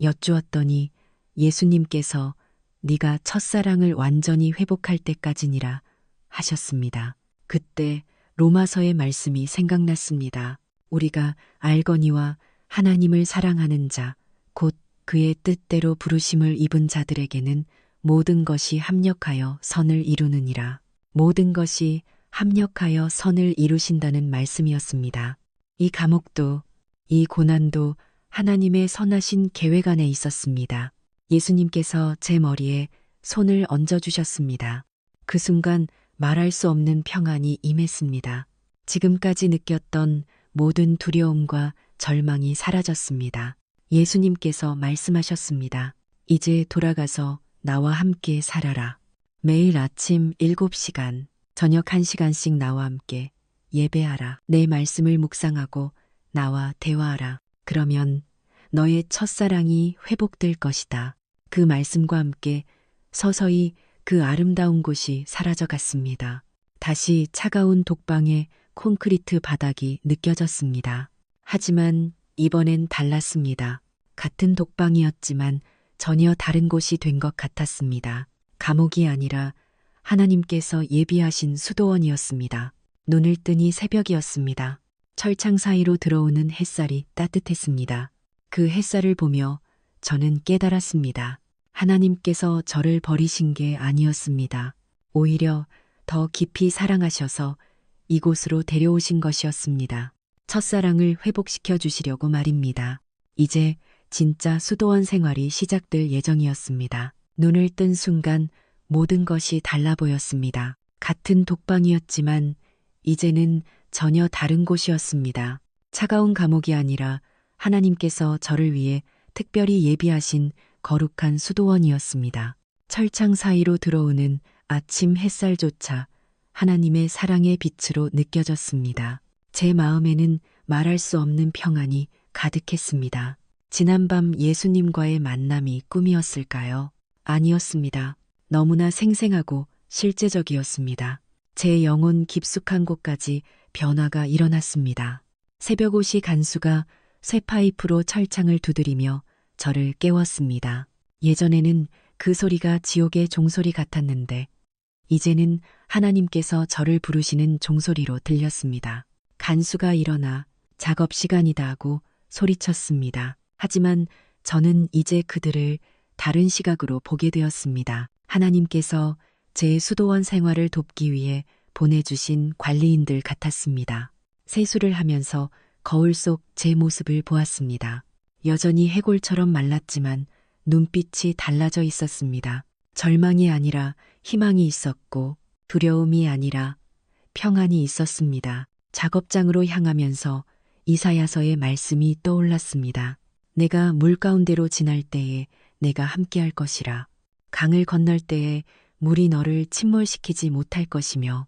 Speaker 1: 여쭈었더니 예수님께서 네가 첫사랑을 완전히 회복할 때까지니라 하셨습니다. 그때 로마서의 말씀이 생각났습니다. 우리가 알거니와 하나님을 사랑하는 자, 곧 그의 뜻대로 부르심을 입은 자들에게는 모든 것이 합력하여 선을 이루느니라. 모든 것이 합력하여 선을 이루신다는 말씀이었습니다. 이 감옥도, 이 고난도 하나님의 선하신 계획 안에 있었습니다. 예수님께서 제 머리에 손을 얹어주셨습니다. 그 순간 말할 수 없는 평안이 임했습니다. 지금까지 느꼈던 모든 두려움과 절망이 사라졌습니다. 예수님께서 말씀하셨습니다. 이제 돌아가서 나와 함께 살아라. 매일 아침 7시간, 저녁 1시간씩 나와 함께 예배하라. 내 말씀을 묵상하고 나와 대화하라. 그러면 너의 첫사랑이 회복될 것이다. 그 말씀과 함께 서서히 그 아름다운 곳이 사라져갔습니다. 다시 차가운 독방의 콘크리트 바닥이 느껴졌습니다. 하지만 이번엔 달랐습니다. 같은 독방이었지만 전혀 다른 곳이 된 것 같았습니다. 감옥이 아니라 하나님께서 예비하신 수도원이었습니다. 눈을 뜨니 새벽이었습니다. 철창 사이로 들어오는 햇살이 따뜻했습니다. 그 햇살을 보며 저는 깨달았습니다. 하나님께서 저를 버리신 게 아니었습니다. 오히려 더 깊이 사랑하셔서 이곳으로 데려오신 것이었습니다. 첫사랑을 회복시켜 주시려고 말입니다. 이제 진짜 수도원 생활이 시작될 예정이었습니다. 눈을 뜬 순간 모든 것이 달라 보였습니다. 같은 독방이었지만 이제는 전혀 다른 곳이었습니다. 차가운 감옥이 아니라 하나님께서 저를 위해 특별히 예비하신 거룩한 수도원이었습니다. 철창 사이로 들어오는 아침 햇살조차 하나님의 사랑의 빛으로 느껴졌습니다. 제 마음에는 말할 수 없는 평안이 가득했습니다. 지난밤 예수님과의 만남이 꿈이었을까요? 아니었습니다. 너무나 생생하고 실제적이었습니다. 제 영혼 깊숙한 곳까지 변화가 일어났습니다. 새벽옷이 간수가 쇠파이프로 철창을 두드리며 저를 깨웠습니다. 예전에는 그 소리가 지옥의 종소리 같았는데 이제는 하나님께서 저를 부르시는 종소리로 들렸습니다. 간수가 일어나 작업 시간이다 하고 소리쳤습니다. 하지만 저는 이제 그들을 다른 시각으로 보게 되었습니다. 하나님께서 제 수도원 생활을 돕기 위해 보내주신 관리인들 같았습니다. 세수를 하면서 거울 속 제 모습을 보았습니다. 여전히 해골처럼 말랐지만 눈빛이 달라져 있었습니다. 절망이 아니라 희망이 있었고 두려움이 아니라 평안이 있었습니다. 작업장으로 향하면서 이사야서의 말씀이 떠올랐습니다. 내가 물 가운데로 지날 때에 내가 함께할 것이라. 강을 건널 때에 물이 너를 침몰시키지 못할 것이며,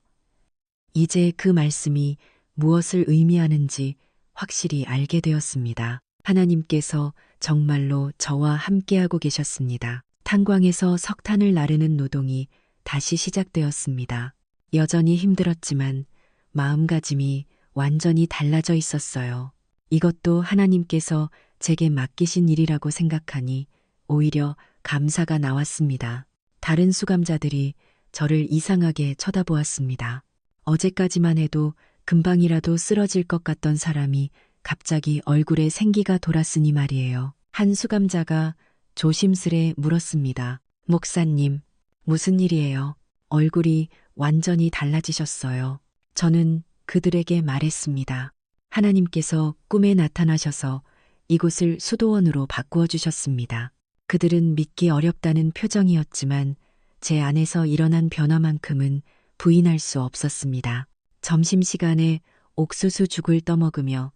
Speaker 1: 이제 그 말씀이 무엇을 의미하는지 확실히 알게 되었습니다. 하나님께서 정말로 저와 함께하고 계셨습니다. 탄광에서 석탄을 나르는 노동이 다시 시작되었습니다. 여전히 힘들었지만 마음가짐이 완전히 달라져 있었어요. 이것도 하나님께서 제게 맡기신 일이라고 생각하니 오히려 감사가 나왔습니다. 다른 수감자들이 저를 이상하게 쳐다보았습니다. 어제까지만 해도 금방이라도 쓰러질 것 같던 사람이 갑자기 얼굴에 생기가 돌았으니 말이에요. 한 수감자가 조심스레 물었습니다. 목사님, 무슨 일이에요? 얼굴이 완전히 달라지셨어요. 저는 그들에게 말했습니다. 하나님께서 꿈에 나타나셔서 이곳을 수도원으로 바꾸어 주셨습니다. 그들은 믿기 어렵다는 표정이었지만 제 안에서 일어난 변화만큼은 부인할 수 없었습니다. 점심시간에 옥수수 죽을 떠먹으며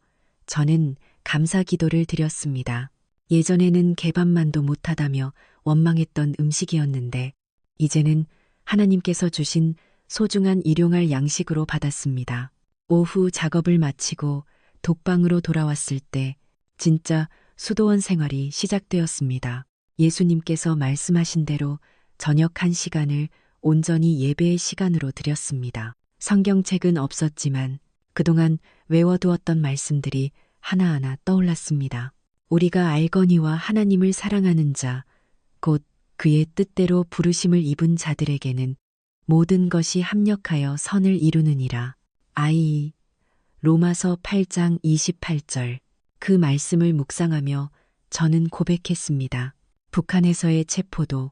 Speaker 1: 저는 감사 기도를 드렸습니다. 예전에는 개밥만도 못하다며 원망했던 음식이었는데 이제는 하나님께서 주신 소중한 일용할 양식으로 받았습니다. 오후 작업을 마치고 독방으로 돌아왔을 때 진짜 수도원 생활이 시작되었습니다. 예수님께서 말씀하신 대로 저녁 1시간을 온전히 예배의 시간으로 드렸습니다. 성경책은 없었지만 그동안 외워두었던 말씀들이 하나하나 떠올랐습니다. 우리가 알거니와 하나님을 사랑하는 자, 곧 그의 뜻대로 부르심을 입은 자들에게는 모든 것이 합력하여 선을 이루느니라. 로마서 8장 28절. 그 말씀을 묵상하며 저는 고백했습니다. 북한에서의 체포도,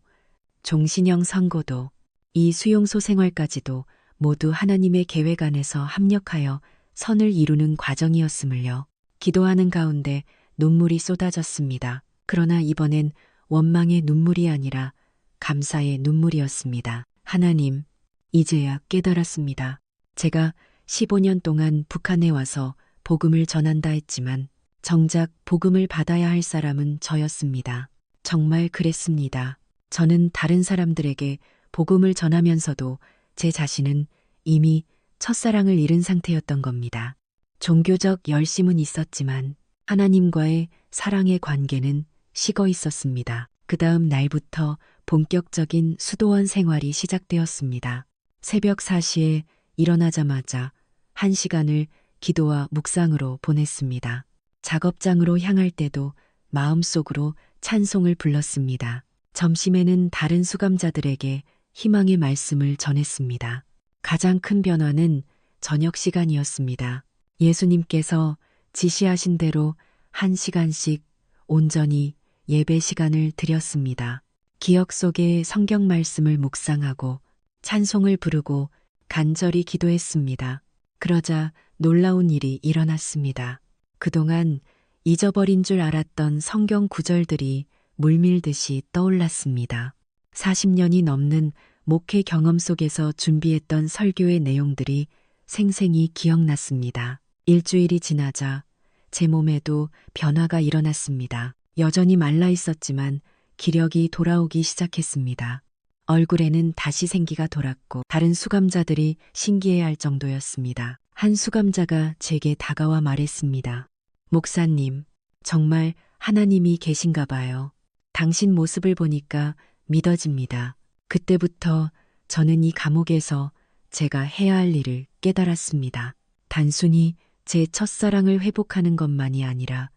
Speaker 1: 종신형 선고도, 이 수용소 생활까지도 모두 하나님의 계획 안에서 합력하여 선을 이루는 과정이었음을요. 기도하는 가운데 눈물이 쏟아졌습니다. 그러나 이번엔 원망의 눈물이 아니라 감사의 눈물이었습니다. 하나님, 이제야 깨달았습니다. 제가 15년 동안 북한에 와서 복음을 전한다 했지만 정작 복음을 받아야 할 사람은 저였습니다. 정말 그랬습니다. 저는 다른 사람들에게 복음을 전하면서도 제 자신은 이미 첫사랑을 잃은 상태였던 겁니다. 종교적 열심은 있었지만 하나님과의 사랑의 관계는 식어 있었습니다. 그 다음 날부터 본격적인 수도원 생활이 시작되었습니다. 새벽 4시에 일어나자마자 1시간을 기도와 묵상으로 보냈습니다. 작업장으로 향할 때도 마음속으로 찬송을 불렀습니다. 점심에는 다른 수감자들에게 희망의 말씀을 전했습니다. 가장 큰 변화는 저녁 시간이었습니다. 예수님께서 지시하신 대로 1시간씩 온전히 예배 시간을 드렸습니다. 기억 속에 성경 말씀을 묵상하고 찬송을 부르고 간절히 기도했습니다. 그러자 놀라운 일이 일어났습니다. 그동안 잊어버린 줄 알았던 성경 구절들이 물밀듯이 떠올랐습니다. 40년이 넘는 목회 경험 속에서 준비했던 설교의 내용들이 생생히 기억났습니다. 일주일이 지나자 제 몸에도 변화가 일어났습니다. 여전히 말라 있었지만 기력이 돌아오기 시작했습니다. 얼굴에는 다시 생기가 돌았고 다른 수감자들이 신기해할 정도였습니다. 한 수감자가 제게 다가와 말했습니다. 목사님, 정말 하나님이 계신가 봐요. 당신 모습을 보니까 믿어집니다. 그때부터 저는 이 감옥에서 제가 해야 할 일을 깨달았습니다. 단순히 제 첫사랑을 회복하는 것만이 아니라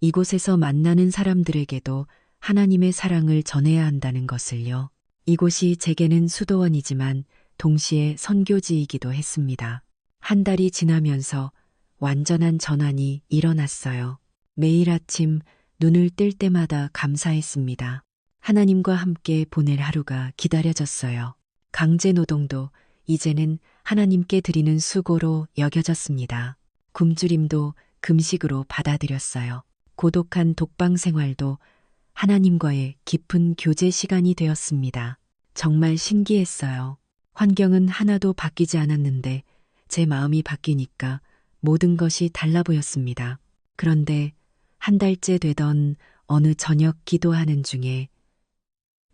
Speaker 1: 이곳에서 만나는 사람들에게도 하나님의 사랑을 전해야 한다는 것을요. 이곳이 제게는 수도원이지만 동시에 선교지이기도 했습니다. 한 달이 지나면서 완전한 전환이 일어났어요. 매일 아침 눈을 뜰 때마다 감사했습니다. 하나님과 함께 보낼 하루가 기다려졌어요. 강제 노동도 이제는 하나님께 드리는 수고로 여겨졌습니다. 굶주림도 금식으로 받아들였어요. 고독한 독방 생활도 하나님과의 깊은 교제 시간이 되었습니다. 정말 신기했어요. 환경은 하나도 바뀌지 않았는데 제 마음이 바뀌니까 모든 것이 달라 보였습니다. 그런데 한 달째 되던 어느 저녁 기도하는 중에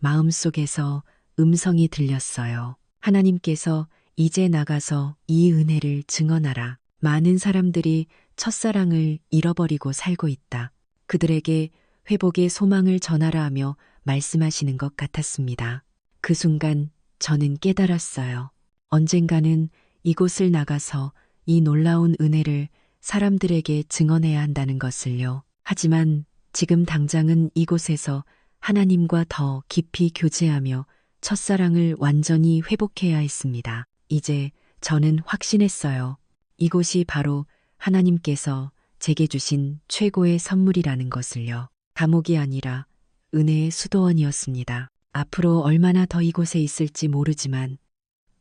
Speaker 1: 마음속에서 음성이 들렸어요. 하나님께서 이제 나가서 이 은혜를 증언하라. 많은 사람들이 첫사랑을 잃어버리고 살고 있다. 그들에게 회복의 소망을 전하라 하며 말씀하시는 것 같았습니다. 그 순간 저는 깨달았어요. 언젠가는 이곳을 나가서 이 놀라운 은혜를 사람들에게 증언해야 한다는 것을요. 하지만 지금 당장은 이곳에서 하나님과 더 깊이 교제하며 첫사랑을 완전히 회복해야 했습니다. 이제 저는 확신했어요. 이곳이 바로 하나님께서 제게 주신 최고의 선물이라는 것을요. 감옥이 아니라 은혜의 수도원이었습니다. 앞으로 얼마나 더 이곳에 있을지 모르지만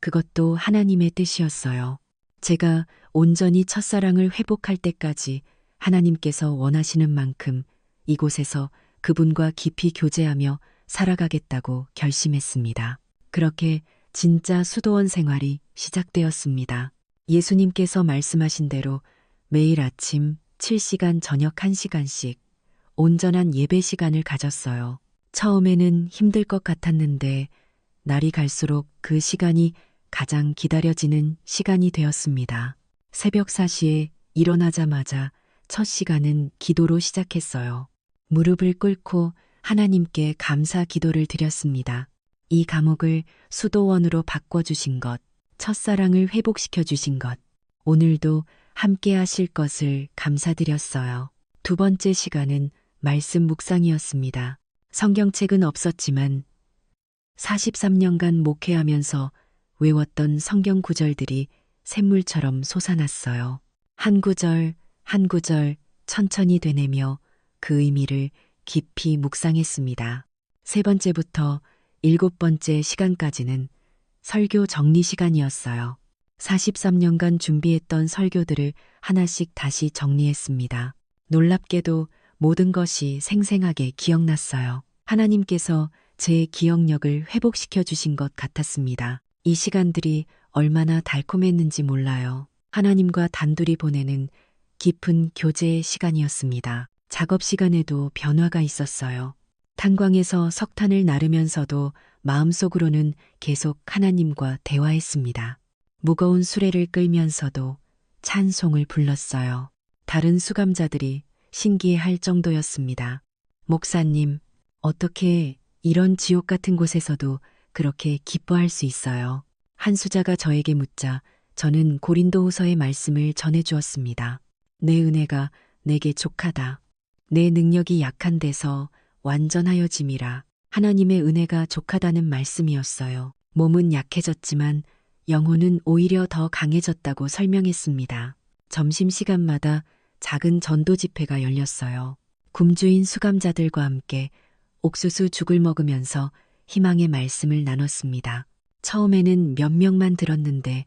Speaker 1: 그것도 하나님의 뜻이었어요. 제가 온전히 첫사랑을 회복할 때까지 하나님께서 원하시는 만큼 이곳에서 그분과 깊이 교제하며 살아가겠다고 결심했습니다. 그렇게 진짜 수도원 생활이 시작되었습니다. 예수님께서 말씀하신 대로 매일 아침 7시간 저녁 1시간씩 온전한 예배 시간을 가졌어요. 처음에는 힘들 것 같았는데 날이 갈수록 그 시간이 가장 기다려지는 시간이 되었습니다. 새벽 4시에 일어나자마자 첫 시간은 기도로 시작했어요. 무릎을 꿇고 하나님께 감사 기도를 드렸습니다. 이 감옥을 수도원으로 바꿔주신 것, 첫사랑을 회복시켜 주신 것, 오늘도 함께 하실 것을 감사드렸어요. 두 번째 시간은 말씀 묵상이었습니다. 성경책은 없었지만 43년간 목회하면서 외웠던 성경 구절들이 샘물처럼 솟아났어요. 한 구절, 한 구절 천천히 되뇌며 그 의미를 깊이 묵상했습니다. 세 번째부터 일곱 번째 시간까지는 설교 정리 시간이었어요. 43년간 준비했던 설교들을 하나씩 다시 정리했습니다. 놀랍게도 모든 것이 생생하게 기억났어요. 하나님께서 제 기억력을 회복시켜 주신 것 같았습니다. 이 시간들이 얼마나 달콤했는지 몰라요. 하나님과 단둘이 보내는 깊은 교제의 시간이었습니다. 작업 시간에도 변화가 있었어요. 탄광에서 석탄을 나르면서도 마음속으로는 계속 하나님과 대화했습니다. 무거운 수레를 끌면서도 찬송을 불렀어요. 다른 수감자들이 신기해할 정도였습니다. 목사님, 어떻게 이런 지옥 같은 곳에서도 그렇게 기뻐할 수 있어요? 한 수자가 저에게 묻자 저는 고린도후서의 말씀을 전해주었습니다. 내 은혜가 내게 족하다. 내 능력이 약한 데서 완전하여짐이라. 하나님의 은혜가 족하다는 말씀이었어요. 몸은 약해졌지만 영혼은 오히려 더 강해졌다고 설명했습니다. 점심시간마다 작은 전도 집회가 열렸어요. 굶주인 수감자들과 함께 옥수수 죽을 먹으면서 희망의 말씀을 나눴습니다. 처음에는 몇 명만 들었는데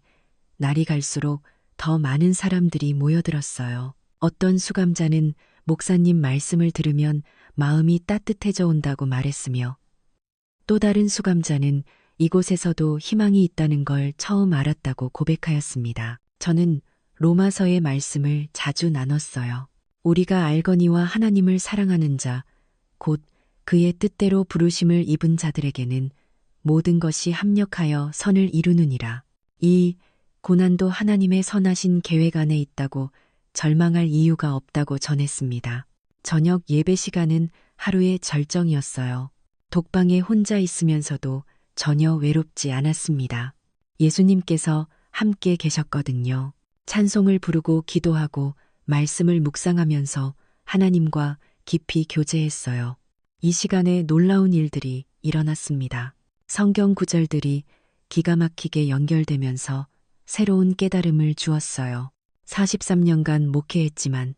Speaker 1: 날이 갈수록 더 많은 사람들이 모여들었어요. 어떤 수감자는 목사님 말씀을 들으면 마음이 따뜻해져 온다고 말했으며 또 다른 수감자는 이곳에서도 희망이 있다는 걸 처음 알았다고 고백하였습니다. 저는 로마서의 말씀을 자주 나눴어요. 우리가 알거니와 하나님을 사랑하는 자, 곧 그의 뜻대로 부르심을 입은 자들에게는 모든 것이 합력하여 선을 이루느니라. 이 고난도 하나님의 선하신 계획 안에 있다고 절망할 이유가 없다고 전했습니다. 저녁 예배 시간은 하루의 절정이었어요. 독방에 혼자 있으면서도 전혀 외롭지 않았습니다. 예수님께서 함께 계셨거든요. 찬송을 부르고 기도하고 말씀을 묵상하면서 하나님과 깊이 교제했어요. 이 시간에 놀라운 일들이 일어났습니다. 성경 구절들이 기가 막히게 연결되면서 새로운 깨달음을 주었어요. 43년간 목회했지만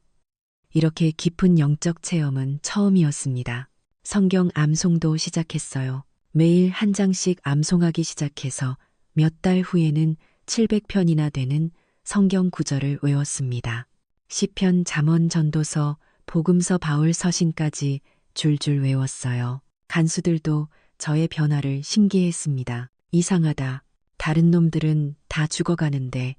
Speaker 1: 이렇게 깊은 영적 체험은 처음이었습니다. 성경 암송도 시작했어요. 매일 한 장씩 암송하기 시작해서 몇 달 후에는 700편이나 되는 성경 구절을 외웠습니다. 시편, 잠언, 전도서, 복음서, 바울 서신까지 줄줄 외웠어요. 간수들도 저의 변화를 신기해했습니다. 이상하다. 다른 놈들은 다 죽어가는데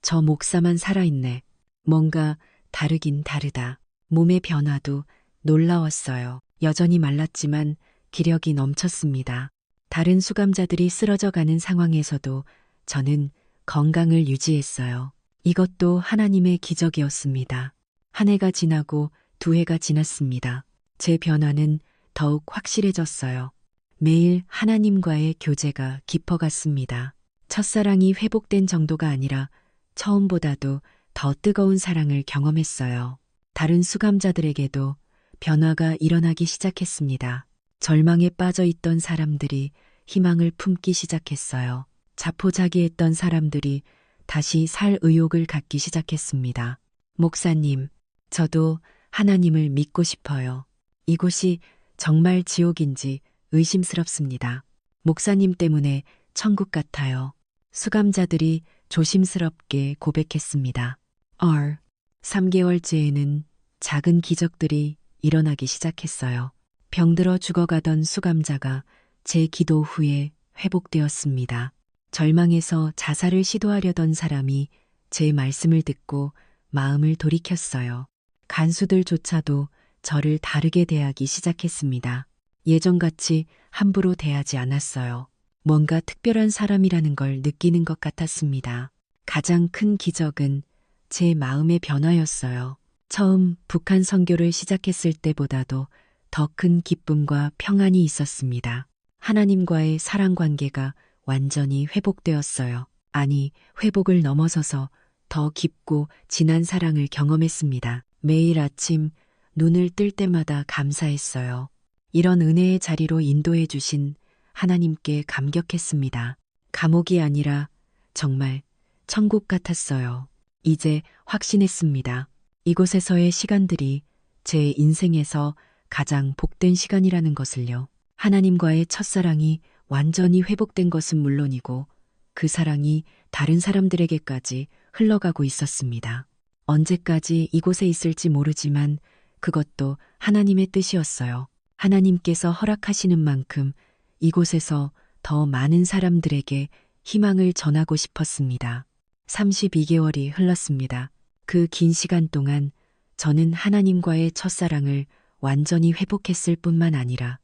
Speaker 1: 저 목사만 살아있네. 뭔가 다르긴 다르다. 몸의 변화도 놀라웠어요. 여전히 말랐지만 기력이 넘쳤습니다. 다른 수감자들이 쓰러져가는 상황에서도 저는 건강을 유지했어요. 이것도 하나님의 기적이었습니다. 한 해가 지나고 두 해가 지났습니다. 제 변화는 더욱 확실해졌어요. 매일 하나님과의 교제가 깊어갔습니다. 첫사랑이 회복된 정도가 아니라 처음보다도 더 뜨거운 사랑을 경험했어요. 다른 수감자들에게도 변화가 일어나기 시작했습니다. 절망에 빠져 있던 사람들이 희망을 품기 시작했어요. 자포자기했던 사람들이 다시 살 의욕을 갖기 시작했습니다. 목사님, 저도 하나님을 믿고 싶어요. 이곳이 정말 지옥인지 의심스럽습니다. 목사님 때문에 천국 같아요. 수감자들이 조심스럽게 고백했습니다. 3개월째에는 작은 기적들이 일어나기 시작했어요. 병들어 죽어가던 수감자가 제 기도 후에 회복되었습니다. 절망에서 자살을 시도하려던 사람이 제 말씀을 듣고 마음을 돌이켰어요. 간수들조차도 저를 다르게 대하기 시작했습니다. 예전같이 함부로 대하지 않았어요. 뭔가 특별한 사람이라는 걸 느끼는 것 같았습니다. 가장 큰 기적은 제 마음의 변화였어요. 처음 북한 선교를 시작했을 때보다도 더 큰 기쁨과 평안이 있었습니다. 하나님과의 사랑 관계가 완전히 회복되었어요. 아니, 회복을 넘어서서 더 깊고 진한 사랑을 경험했습니다. 매일 아침 눈을 뜰 때마다 감사했어요. 이런 은혜의 자리로 인도해 주신 하나님께 감격했습니다. 감옥이 아니라 정말 천국 같았어요. 이제 확신했습니다. 이곳에서의 시간들이 제 인생에서 가장 복된 시간이라는 것을요. 하나님과의 첫사랑이 완전히 회복된 것은 물론이고 그 사랑이 다른 사람들에게까지 흘러가고 있었습니다. 언제까지 이곳에 있을지 모르지만 그것도 하나님의 뜻이었어요. 하나님께서 허락하시는 만큼 이곳에서 더 많은 사람들에게 희망을 전하고 싶었습니다. 32개월이 흘렀습니다. 그 긴 시간 동안 저는 하나님과의 첫사랑을 완전히 회복했을 뿐만 아니라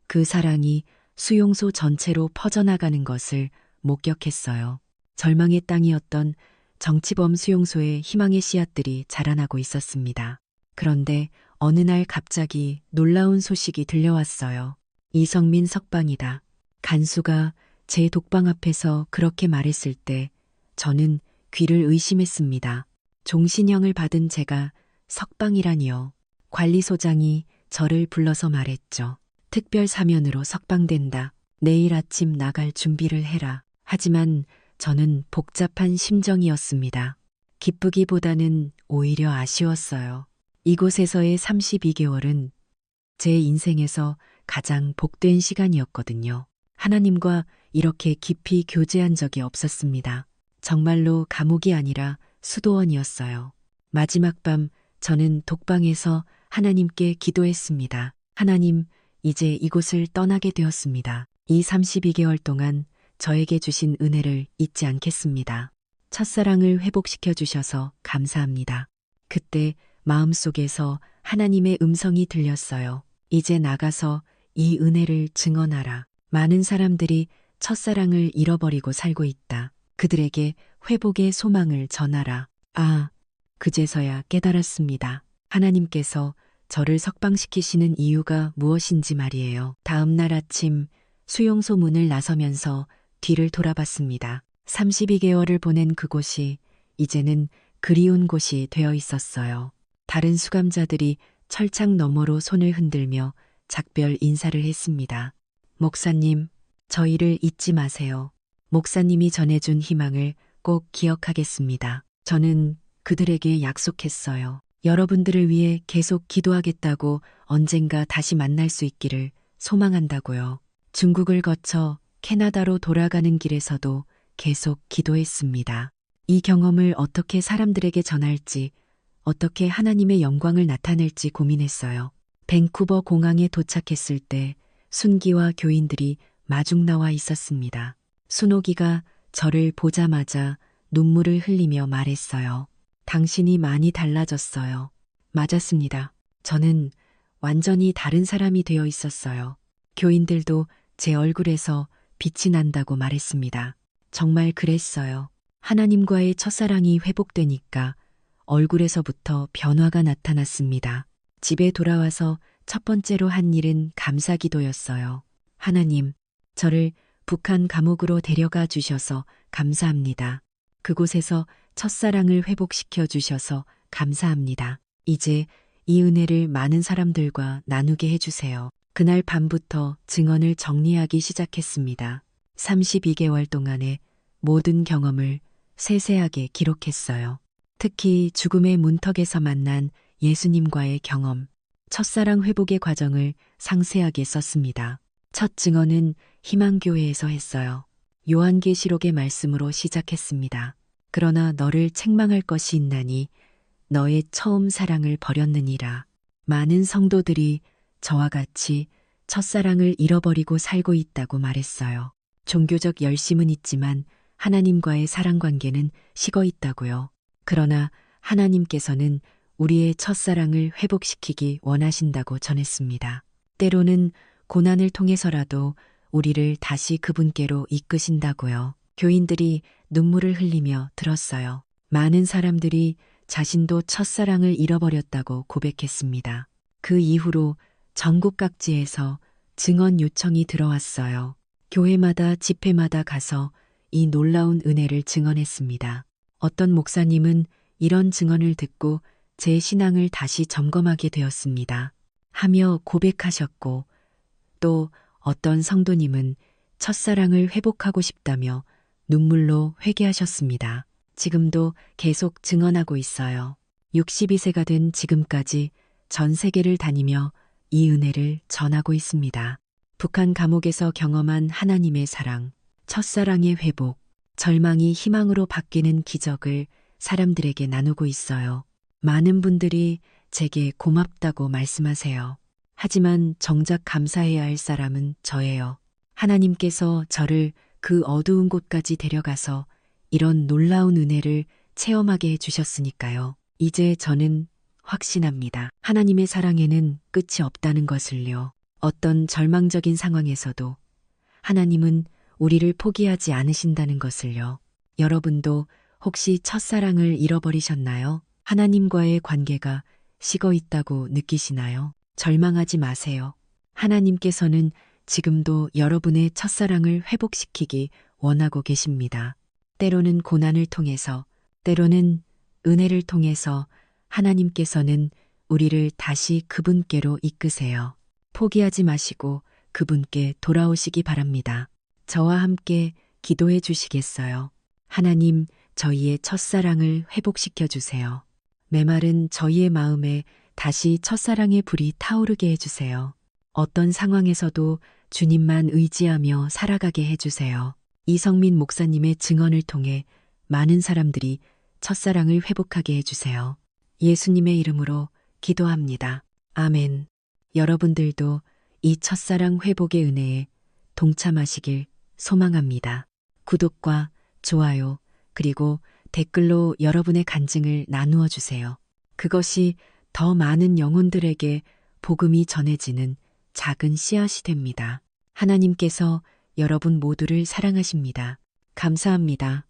Speaker 1: 그 사랑이 수용소 전체로 퍼져나가는 것을 목격했어요. 절망의 땅이었던 정치범 수용소에 희망의 씨앗들이 자라나고 있었습니다. 그런데 어느 날 갑자기 놀라운 소식이 들려왔어요. 이성민 석방이다. 간수가 제 독방 앞에서 그렇게 말했을 때 저는 귀를 의심했습니다. 종신형을 받은 제가 석방이라니요. 관리소장이 저를 불러서 말했죠. 특별 사면으로 석방된다. 내일 아침 나갈 준비를 해라. 하지만 저는 복잡한 심정이었습니다. 기쁘기보다는 오히려 아쉬웠어요. 이곳에서의 32개월은 제 인생에서 가장 복된 시간이었거든요. 하나님과 이렇게 깊이 교제한 적이 없었습니다. 정말로 감옥이 아니라 수도원이었어요. 마지막 밤 저는 독방에서 하나님께 기도했습니다. 하나님, 이제 이곳을 떠나게 되었습니다. 이 32개월 동안 저에게 주신 은혜를 잊지 않겠습니다. 첫사랑을 회복시켜 주셔서 감사합니다. 그때 마음속에서 하나님의 음성이 들렸어요. 이제 나가서 이 은혜를 증언하라. 많은 사람들이 첫사랑을 잃어버리고 살고 있다. 그들에게 회복의 소망을 전하라. 그제서야 깨달았습니다. 하나님께서 저를 석방시키시는 이유가 무엇인지 말이에요. 다음 날 아침 수용소 문을 나서면서 뒤를 돌아봤습니다. 32개월을 보낸 그곳이 이제는 그리운 곳이 되어 있었어요. 다른 수감자들이 철창 너머로 손을 흔들며 작별 인사를 했습니다. 목사님, 저희를 잊지 마세요. 목사님이 전해준 희망을 꼭 기억하겠습니다. 저는 그들에게 약속했어요. 여러분들을 위해 계속 기도하겠다고 언젠가 다시 만날 수 있기를 소망한다고요. 중국을 거쳐 캐나다로 돌아가는 길에서도 계속 기도했습니다. 이 경험을 어떻게 사람들에게 전할지, 어떻게 하나님의 영광을 나타낼지 고민했어요. 밴쿠버 공항에 도착했을 때 순기와 교인들이 마중 나와 있었습니다. 순옥이가 저를 보자마자 눈물을 흘리며 말했어요. 당신이 많이 달라졌어요. 맞았습니다. 저는 완전히 다른 사람이 되어 있었어요. 교인들도 제 얼굴에서 빛이 난다고 말했습니다. 정말 그랬어요. 하나님과의 첫사랑이 회복되니까 얼굴에서부터 변화가 나타났습니다. 집에 돌아와서 첫 번째로 한 일은 감사 기도였어요. 하나님, 저를 북한 감옥으로 데려가 주셔서 감사합니다. 그곳에서 첫사랑을 회복시켜 주셔서 감사합니다. 이제 이 은혜를 많은 사람들과 나누게 해주세요. 그날 밤부터 증언을 정리하기 시작했습니다. 32개월 동안의 모든 경험을 세세하게 기록했어요. 특히 죽음의 문턱에서 만난 예수님과의 경험, 첫사랑 회복의 과정을 상세하게 썼습니다. 첫 증언은 희망교회에서 했어요. 요한계시록의 말씀으로 시작했습니다. 그러나 너를 책망할 것이 있나니 너의 처음 사랑을 버렸느니라. 많은 성도들이 저와 같이 첫사랑을 잃어버리고 살고 있다고 말했어요. 종교적 열심은 있지만 하나님과의 사랑 관계는 식어 있다고요. 그러나 하나님께서는 우리의 첫사랑을 회복시키기 원하신다고 전했습니다. 때로는 고난을 통해서라도 우리를 다시 그분께로 이끄신다고요. 교인들이 눈물을 흘리며 들었어요. 많은 사람들이 자신도 첫사랑을 잃어버렸다고 고백했습니다. 그 이후로 전국 각지에서 증언 요청이 들어왔어요. 교회마다 집회마다 가서 이 놀라운 은혜를 증언했습니다. 어떤 목사님은 이런 증언을 듣고 제 신앙을 다시 점검하게 되었습니다. 하며 고백하셨고, 또 어떤 성도님은 첫사랑을 회복하고 싶다며 눈물로 회개하셨습니다. 지금도 계속 증언하고 있어요. 62세가 된 지금까지 전 세계를 다니며 이 은혜를 전하고 있습니다. 북한 감옥에서 경험한 하나님의 사랑, 첫사랑의 회복, 절망이 희망으로 바뀌는 기적을 사람들에게 나누고 있어요. 많은 분들이 제게 고맙다고 말씀하세요. 하지만 정작 감사해야 할 사람은 저예요. 하나님께서 저를 그 어두운 곳까지 데려가서 이런 놀라운 은혜를 체험하게 해주셨으니까요. 이제 저는 확신합니다. 하나님의 사랑에는 끝이 없다는 것을요. 어떤 절망적인 상황에서도 하나님은 우리를 포기하지 않으신다는 것을요. 여러분도 혹시 첫사랑을 잃어버리셨나요? 하나님과의 관계가 식어 있다고 느끼시나요? 절망하지 마세요. 하나님께서는 지금도 여러분의 첫사랑을 회복시키기 원하고 계십니다. 때로는 고난을 통해서, 때로는 은혜를 통해서 하나님께서는 우리를 다시 그분께로 이끄세요. 포기하지 마시고 그분께 돌아오시기 바랍니다. 저와 함께 기도해 주시겠어요? 하나님, 저희의 첫사랑을 회복시켜 주세요. 메마른 저희의 마음에 다시 첫사랑의 불이 타오르게 해주세요. 어떤 상황에서도 주님만 의지하며 살아가게 해주세요. 이성민 목사님의 증언을 통해 많은 사람들이 첫사랑을 회복하게 해주세요. 예수님의 이름으로 기도합니다. 아멘. 여러분들도 이 첫사랑 회복의 은혜에 동참하시길 소망합니다. 구독과 좋아요, 그리고 댓글로 여러분의 간증을 나누어 주세요. 그것이 더 많은 영혼들에게 복음이 전해지는 작은 씨앗이 됩니다. 하나님께서 여러분 모두를 사랑하십니다. 감사합니다.